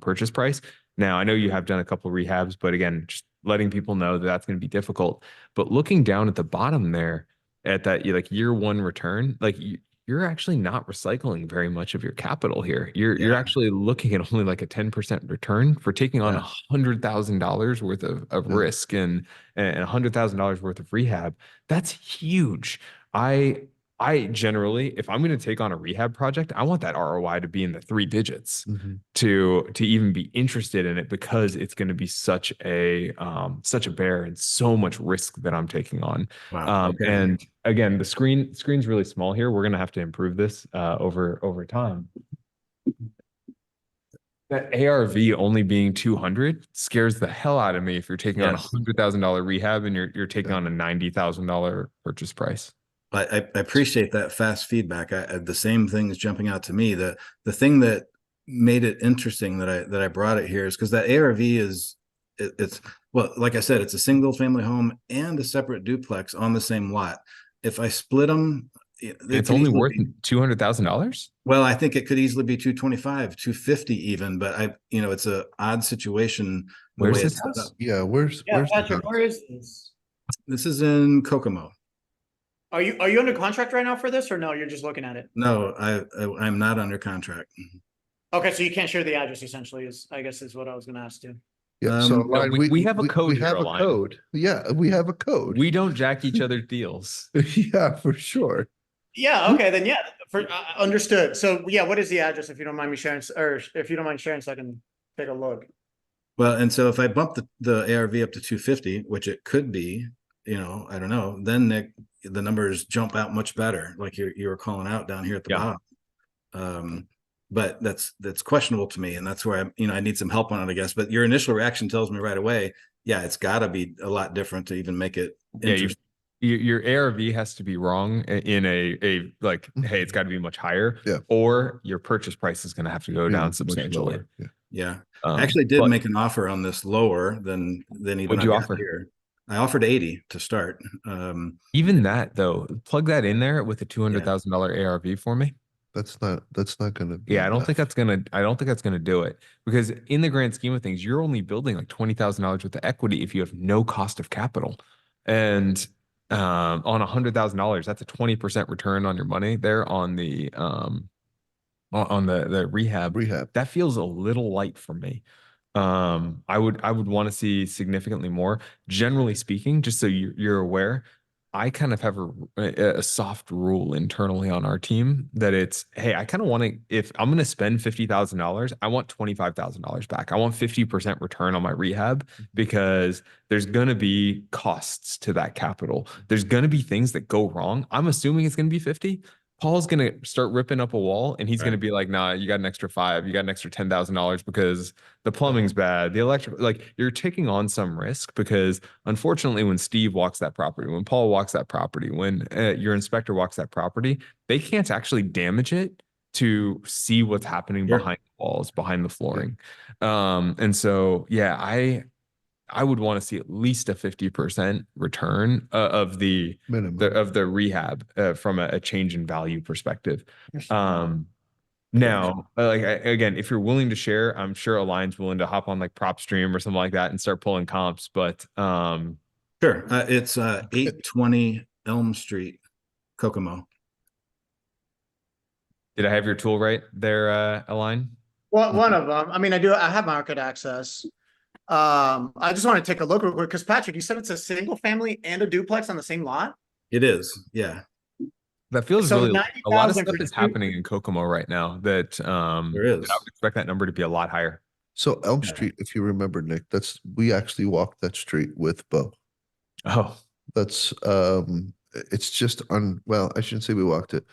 A: purchase price. Now, I know you have done a couple of rehabs, but again, just letting people know that that's going to be difficult. But looking down at the bottom there at that year 1 return, you're actually not recycling very much of your capital here. You're actually looking at only like a 10% return for taking on $100,000 worth of risk and $100,000 worth of rehab. That's huge. I generally, if I'm going to take on a rehab project, I want that ROI to be in the 3 digits to even be interested in it, because it's going to be such a bear and so much risk that I'm taking on.
K: Wow. Okay.
A: And again, the screen's really small here. We're going to have to improve this over time. That ARV only being 200 scares the hell out of me if you're taking on $100,000 rehab and you're taking on a $90,000 purchase price.
K: I appreciate that fast feedback. The same thing is jumping out to me. The thing that made it interesting that I brought it here is because that ARV is it's, well, like I said, it's a single family home and a separate duplex on the same lot. If I split them,
A: It's only worth $200,000.
K: well, I think it could easily be 225, 250 even, but it's a odd situation. The
A: Where's
K: way
A: this
K: it's set
A: house?
K: up.
B: Yeah, where's
J: Yeah,
B: the
J: Patrick,
B: house?
J: where is this?
K: This is in Kokomo.
J: Are you under contract right now for this, or no? You're just looking at it.
K: No, I'm not under contract.
J: Okay, so you can't share the address. Essentially, I guess is what I was going to ask you.
B: Yeah, so
K: No,
B: Align,
A: we have a code
B: We
A: here,
B: have a
A: Align.
B: code. Yeah, we have a code.
A: We don't jack each other's deals.
B: Yeah, for sure.
J: Yeah. Okay. Then yeah. For understood. So yeah, what is the address if you don't mind me sharing, or if you don't mind sharing, so I can take a look.
K: Well, and so if I bump the ARV up to 250, which it could be, I don't know, then the numbers jump out much better, like you were calling out down here at the bottom. But that's questionable to me, and that's where I need some help on it, I guess. But your initial reaction tells me right away, yeah, it's got to be a lot different to even make it interesting.
A: Your ARV has to be wrong in a like, hey, it's got to be much higher,
B: Yeah.
A: or your purchase price is going to have to go down
B: much
A: substantially.
B: lower. Yeah.
K: Yeah. I actually did make an offer on this lower than even
A: what'd you offer
K: here. I offered 80 to start.
A: Even that though, plug that in there with a $200,000 ARV for me.
B: That's not gonna be
A: Yeah, I don't
B: enough.
A: think that's gonna do it, because in the grand scheme of things, you're only building like $20,000 worth of equity if you have no cost of capital. And on $100,000, that's a 20% return on your money there on the rehab. That feels a little light for me. I would want to see significantly more. Generally speaking, just so you're aware, I kind of have a soft rule internally on our team that it's, hey, I kind of want to, if I'm going to spend $50,000, I want $25,000 back. I want 50% return on my rehab, because there's going to be costs to that capital. There's going to be things that go wrong. I'm assuming it's going to be 50. Paul's going to start ripping up a wall, and he's going to be like, nah, you got an extra $5, you got an extra $10,000 because the plumbing's bad. The electric, like, you're taking on some risk, because unfortunately, when Steve walks that property, when Paul walks that property, when your inspector walks that property, they can't actually damage it to see what's happening behind the walls, behind the flooring. And so, yeah, I would want to see at least a 50% return of the rehab from a change in value perspective. Now, again, if you're willing to share, I'm sure Align's willing to hop on like PropStream or something like that and start pulling comps. But
K: sure, it's 820 Elm Street, Kokomo.
A: Did I have your tool right there, Align?
J: Well, one of them. I mean, I have market access. I just want to take a look real quick, because Patrick, you said it's a single family and a duplex on the same lot.
K: It is, yeah.
A: That feels
J: So
A: really, a lot of
J: 90,000
A: stuff
J: for
A: is happening in Kokomo right now that
K: there is.
A: I would expect that number to be a lot higher.
B: So Elm Street, if you remember, Nick, we actually walked that street with Bo.
A: Oh,
B: that's it's just well, I shouldn't say we walked it.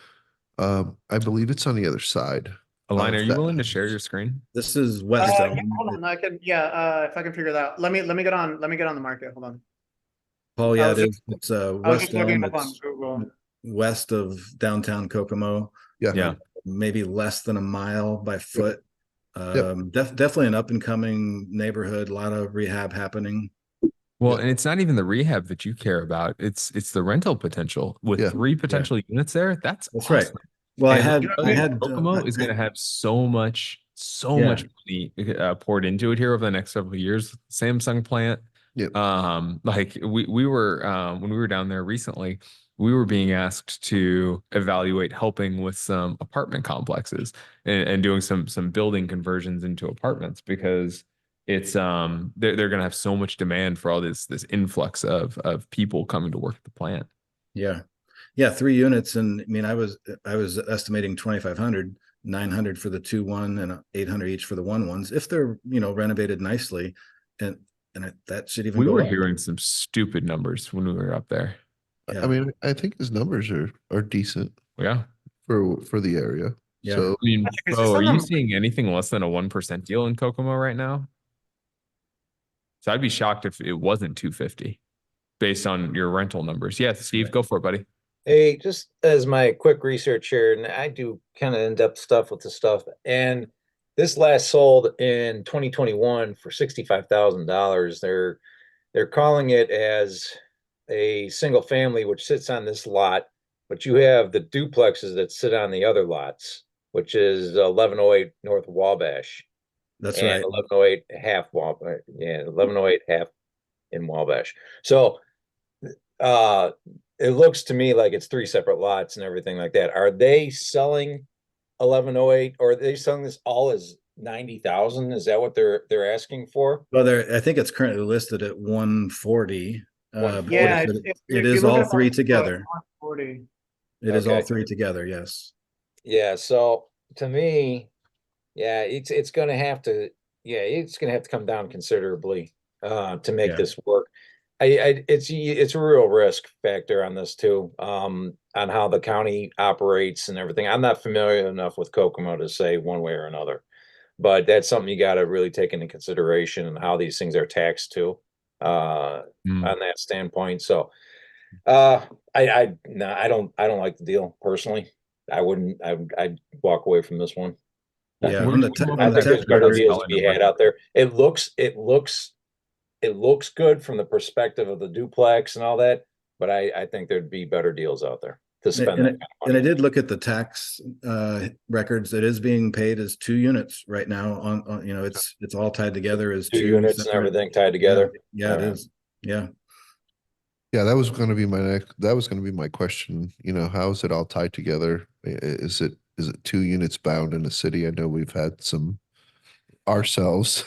B: I believe it's on the other side.
A: Align, are you willing to share your screen?
K: This is west.
J: Yeah, hold on, I can. Yeah, if I can figure that out. Let me get on. Let me get on the market. Hold on.
K: Paul, yeah, it's west
J: looking up
K: Elm.
J: on Google.
K: West of downtown Kokomo.
B: Yeah.
K: Maybe less than a mile by foot. Definitely an up and coming neighborhood. A lot of rehab happening.
A: Well, and it's not even the rehab that you care about. It's the rental potential with 3 potential units there. That's awesome.
K: Right. Well,
A: and
K: I had
A: Kokomo is going to have so much money poured into it here over the next several years. Samsung plant. Like we were when we were down there recently, we were being asked to evaluate helping with some apartment complexes and doing some building conversions into apartments, because it's they're going to have so much demand for all this influx of people coming to work at the plant.
K: Yeah, 3 units, and I mean, I was estimating 2,500, 900 for the 2-1, and 800 each for the 1-1s, if they're renovated nicely, and that should even.
A: We were hearing some stupid numbers when we were up there.
B: Yeah. I mean, I think his numbers are decent.
A: Yeah,
B: for the area.
K: Yeah.
B: So,
A: I mean, are you seeing anything less than a 1% deal in Kokomo right now? So I'd be shocked if it wasn't 250 based on your rental numbers. Yeah, Steve, go for it, buddy.
F: Hey, just as my quick research here, and I do kind of in-depth stuff with the stuff, and this last sold in 2021 for $65,000. They're calling it as a single family, which sits on this lot, but you have the duplexes that sit on the other lots, which is 1108 North Wabash.
K: That's
F: and
K: right.
F: 1108 half Wabash. Yeah, 1108 half in Wabash. So it looks to me like it's three separate lots and everything like that. Are they selling 1108 or are they selling this all as 90,000? Is that what they're asking for?
K: Well, I think it's currently listed at 140. But
J: Yeah,
K: it
J: if
K: is
J: you look
K: all
J: at
K: three
J: the
K: together.
J: 140.
K: It is all
F: Okay.
K: three together, yes.
F: Yeah, so to me, yeah, it's gonna have to come down considerably to make
K: Yeah.
F: this work. It's a real risk factor on this too, on how the county operates and everything. I'm not familiar enough with Kokomo to say one way or another, but that's something you got to really take into consideration and how these things are taxed too, on that standpoint. So, no, I don't like the deal personally. I wouldn't. I'd walk away from this one.
K: Yeah,
A: Where
K: on
A: did
K: the
A: you come up
F: I
A: with
K: on the
F: think
A: that
F: there's better
K: tax
F: deals to
A: $600
F: be
A: number?
F: had out there. It looks good from the perspective of the duplex and all that, but I think there'd be better deals out there to spend that kind of
K: And I
F: money.
K: did look at the tax records. It is being paid as 2 units right now on it's all tied together as
F: Two
K: two
F: units and
K: separate.
F: everything tied together.
K: Yeah, it
F: All right.
K: is. Yeah.
B: Yeah, that was going to be my question. How is it all tied together? Is it 2 units bound in a city? I know we've had some ourselves.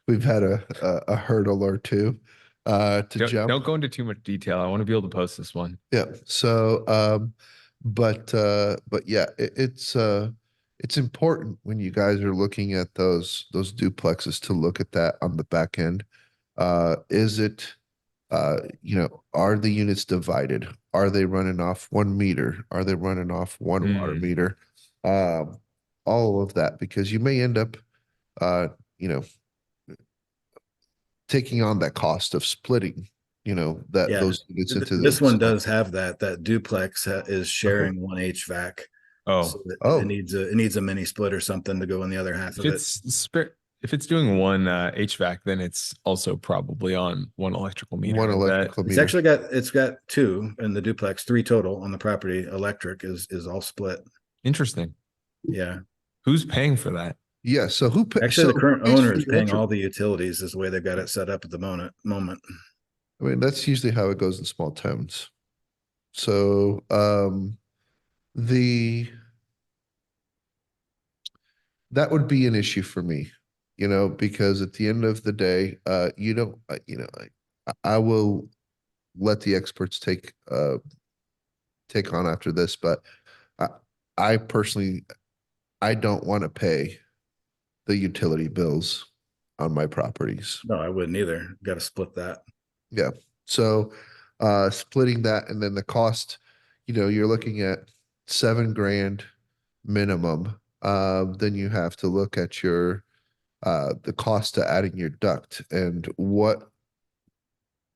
B: We've had a hurdle or two to jump.
A: Don't go into too much detail. I want to be able to post this one.
B: Yeah. So, but yeah, it's important when you guys are looking at those duplexes to look at that on the back end. Is it, are the units divided? Are they running off 1 meter? Are they running off one water meter? All of that, because you may end up, you know, taking on that cost of splitting,
K: Yeah.
B: those units into
K: This
B: the
K: one does have that duplex is sharing
B: Okay.
K: one HVAC.
A: Oh,
K: So
B: Oh.
K: it needs a mini split or something to go in the other half
A: if
K: of it.
A: if it's doing one HVAC, then it's also probably on one electrical meter.
B: one
A: I bet.
B: electrical
K: It's
B: meter.
K: actually got 2 in the duplex, 3 total on the property. Electric is all split.
A: Interesting.
K: Yeah.
A: Who's paying for that?
B: Yeah. So who
K: Actually, the current
B: who pays for
K: owner is
B: the
K: paying
B: electric-
K: all the utilities is the way they've got it set up at the moment.
B: I mean, that's usually how it goes in small towns. So that would be an issue for me, because at the end of the day, you don't, I will let the experts take on after this, but I, I personally, I don't want to pay the utility bills on my properties.
K: No, I wouldn't either. Got to split that.
B: Yeah. So splitting that and then the cost, you're looking at $7,000 minimum. Then you have to look at your the cost to adding your duct and what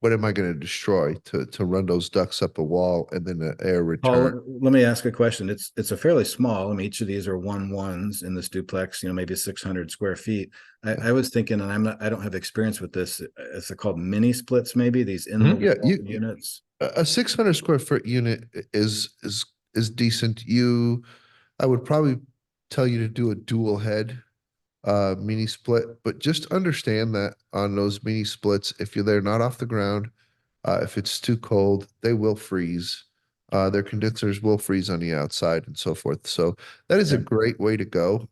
B: am I going to destroy to run those ducts up a wall and then the air return.
K: Paul, let me ask a question. It's a fairly small. I mean, each of these are 1-1s in this duplex. Maybe 600 square feet. I was thinking, and I don't have experience with this. It's called mini splits, maybe these in the
B: Yeah,
K: wall units.
B: A 600 square foot unit is decent. I would probably tell you to do a dual head mini split, but just understand that on those mini splits, if they're not off the ground, if it's too cold, they will freeze. Their condensers will freeze on the outside and so forth. So that is a great way to go.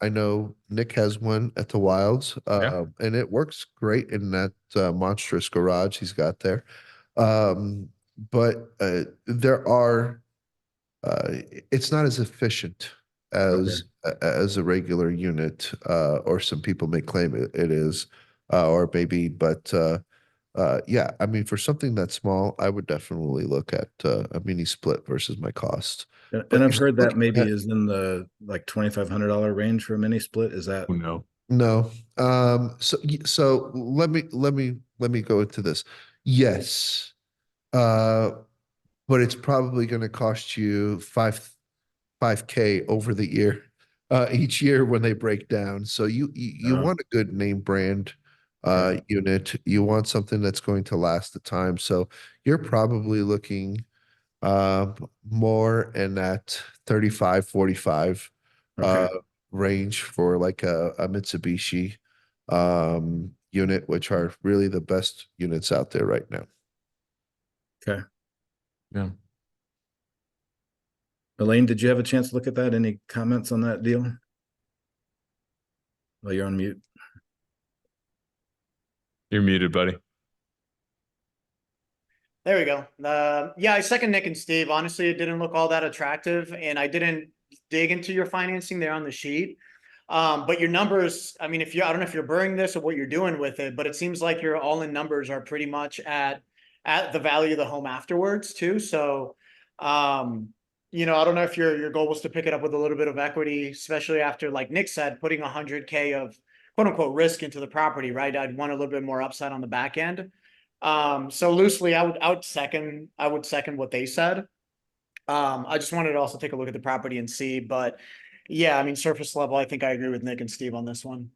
B: I know Nick has one at the Wilds, and it works great in that monstrous garage he's got there. But there are, it's not as efficient as a regular unit, or some people may claim it is, or maybe, but yeah, I mean, for something that small, I would definitely look at a mini split versus my cost.
K: And I've heard that maybe is in the like $2,500 range for a mini split. Is that?
A: Oh, no.
B: No. So let me go into this. Yes. But it's probably going to cost you $5K over the year each year when they break down. So you want a good name brand unit. You want something that's going to last the time. So you're probably looking more in that 35, 45 range for like a Mitsubishi unit, which are really the best units out there right now.
K: Okay.
A: Yeah.
K: Elaine, did you have a chance to look at that? Any comments on that deal? Well, you're on mute.
A: You're muted, buddy.
J: There we go. Yeah, I second Nick and Steve. Honestly, it didn't look all that attractive, and I didn't dig into your financing there on the sheet. But your numbers, I mean, I don't know if you're burning this or what you're doing with it, but it seems like your all-in numbers are pretty much at the value of the home afterwards too. So, you know, I don't know if your goal was to pick it up with a little bit of equity, especially after, like Nick said, putting 100K of quote unquote risk into the property, right? I'd want a little bit more upside on the back end. So loosely, I would second what they said. I just wanted to also take a look at the property and see, but yeah, I mean, surface level, I think I agree with Nick and Steve on this one.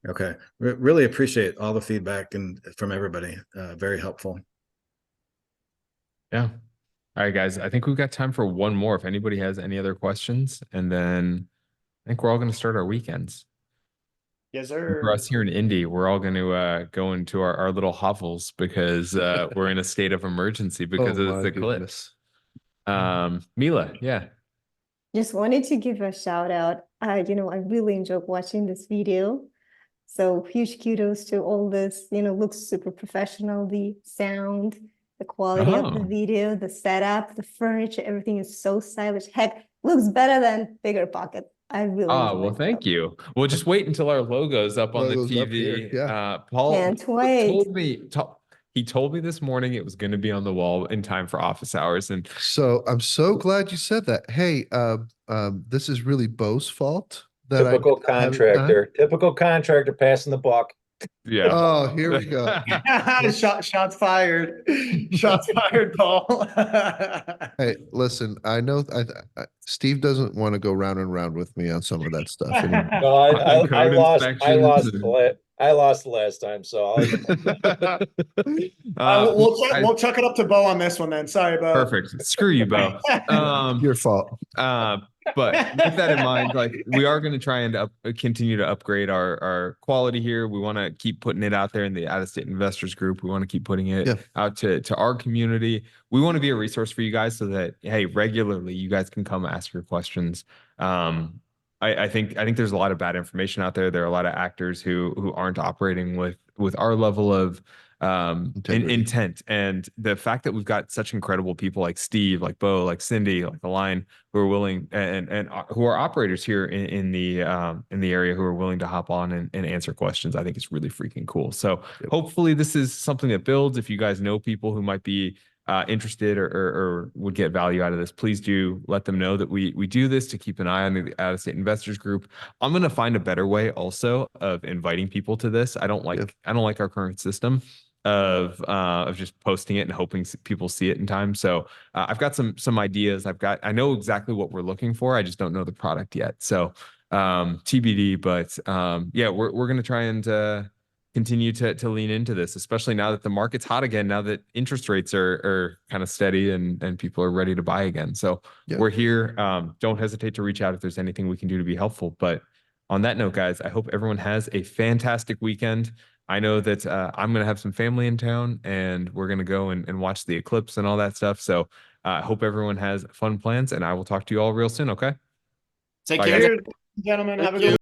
K: Okay. Really appreciate all the feedback and from everybody. Very helpful.
A: Yeah. All right, guys. I think we've got time for one more. If anybody has any other questions, and then I think we're all going to start our weekends.
J: Yes, sir.
A: For us here in Indy, we're all going to go into our little hovels because we're in a state of emergency because of the eclipse. Mila, yeah.
C: Just wanted to give a shout out. You know, I really enjoyed watching this video. So huge kudos to all this, you know, looks super professional, the sound, the quality of the video, the setup, the furniture, everything is so stylish. Heck, looks better than Bigger Pocket. I really
A: well, thank you. We'll just wait until our logo's up on the TV. Paul
C: can't wait.
A: He told me this morning it was going to be on the wall in time for office hours. And
B: so I'm so glad you said that. Hey, this is really Bo's fault.
F: Typical contractor passing the buck.
A: Yeah.
B: Oh, here we go.
J: Shots fired. Shots fired, Paul.
B: Hey, listen, I know Steve doesn't want to go round and round with me on some of that stuff.
F: No, I lost the last time, so
J: we'll chuck it up to Bo on this one then. Sorry, Bo.
A: Perfect. Screw you, Bo.
B: Your fault.
A: But with that in mind, like we are going to try and continue to upgrade our quality here. We want to keep putting it out there in the out-of-state investors group. We want to keep putting it out to our community. We want to be a resource for you guys so that, hey, regularly you guys can come ask your questions. I think there's a lot of bad information out there. There are a lot of actors who aren't operating with our level of intent, and the fact that we've got such incredible people like Steve, like Bo, like Cindy, like Align, who are willing and who are operators here in the area who are willing to hop on and answer questions. I think it's really freaking cool. So hopefully this is something that builds. If you guys know people who might be interested or would get value out of this, please do let them know that we do this to keep an eye on the out-of-state investors group. I'm going to find a better way also of inviting people to this. I don't like our current system of just posting it and hoping people see it in time. So I've got some ideas. I know exactly what we're looking for. I just don't know the product yet. So TBD, but yeah, we're going to try and continue to lean into this, especially now that the market's hot again, now that interest rates are kind of steady and people are ready to buy again. So we're here. Don't hesitate to reach out if there's anything we can do to be helpful. But on that note, guys, I hope everyone has a fantastic weekend. I know that I'm going to have some family in town and we're going to go and watch the eclipse and all that stuff. So I hope everyone has fun plans, and I will talk to you all real soon. Okay.
J: Take care, gentlemen. Have a good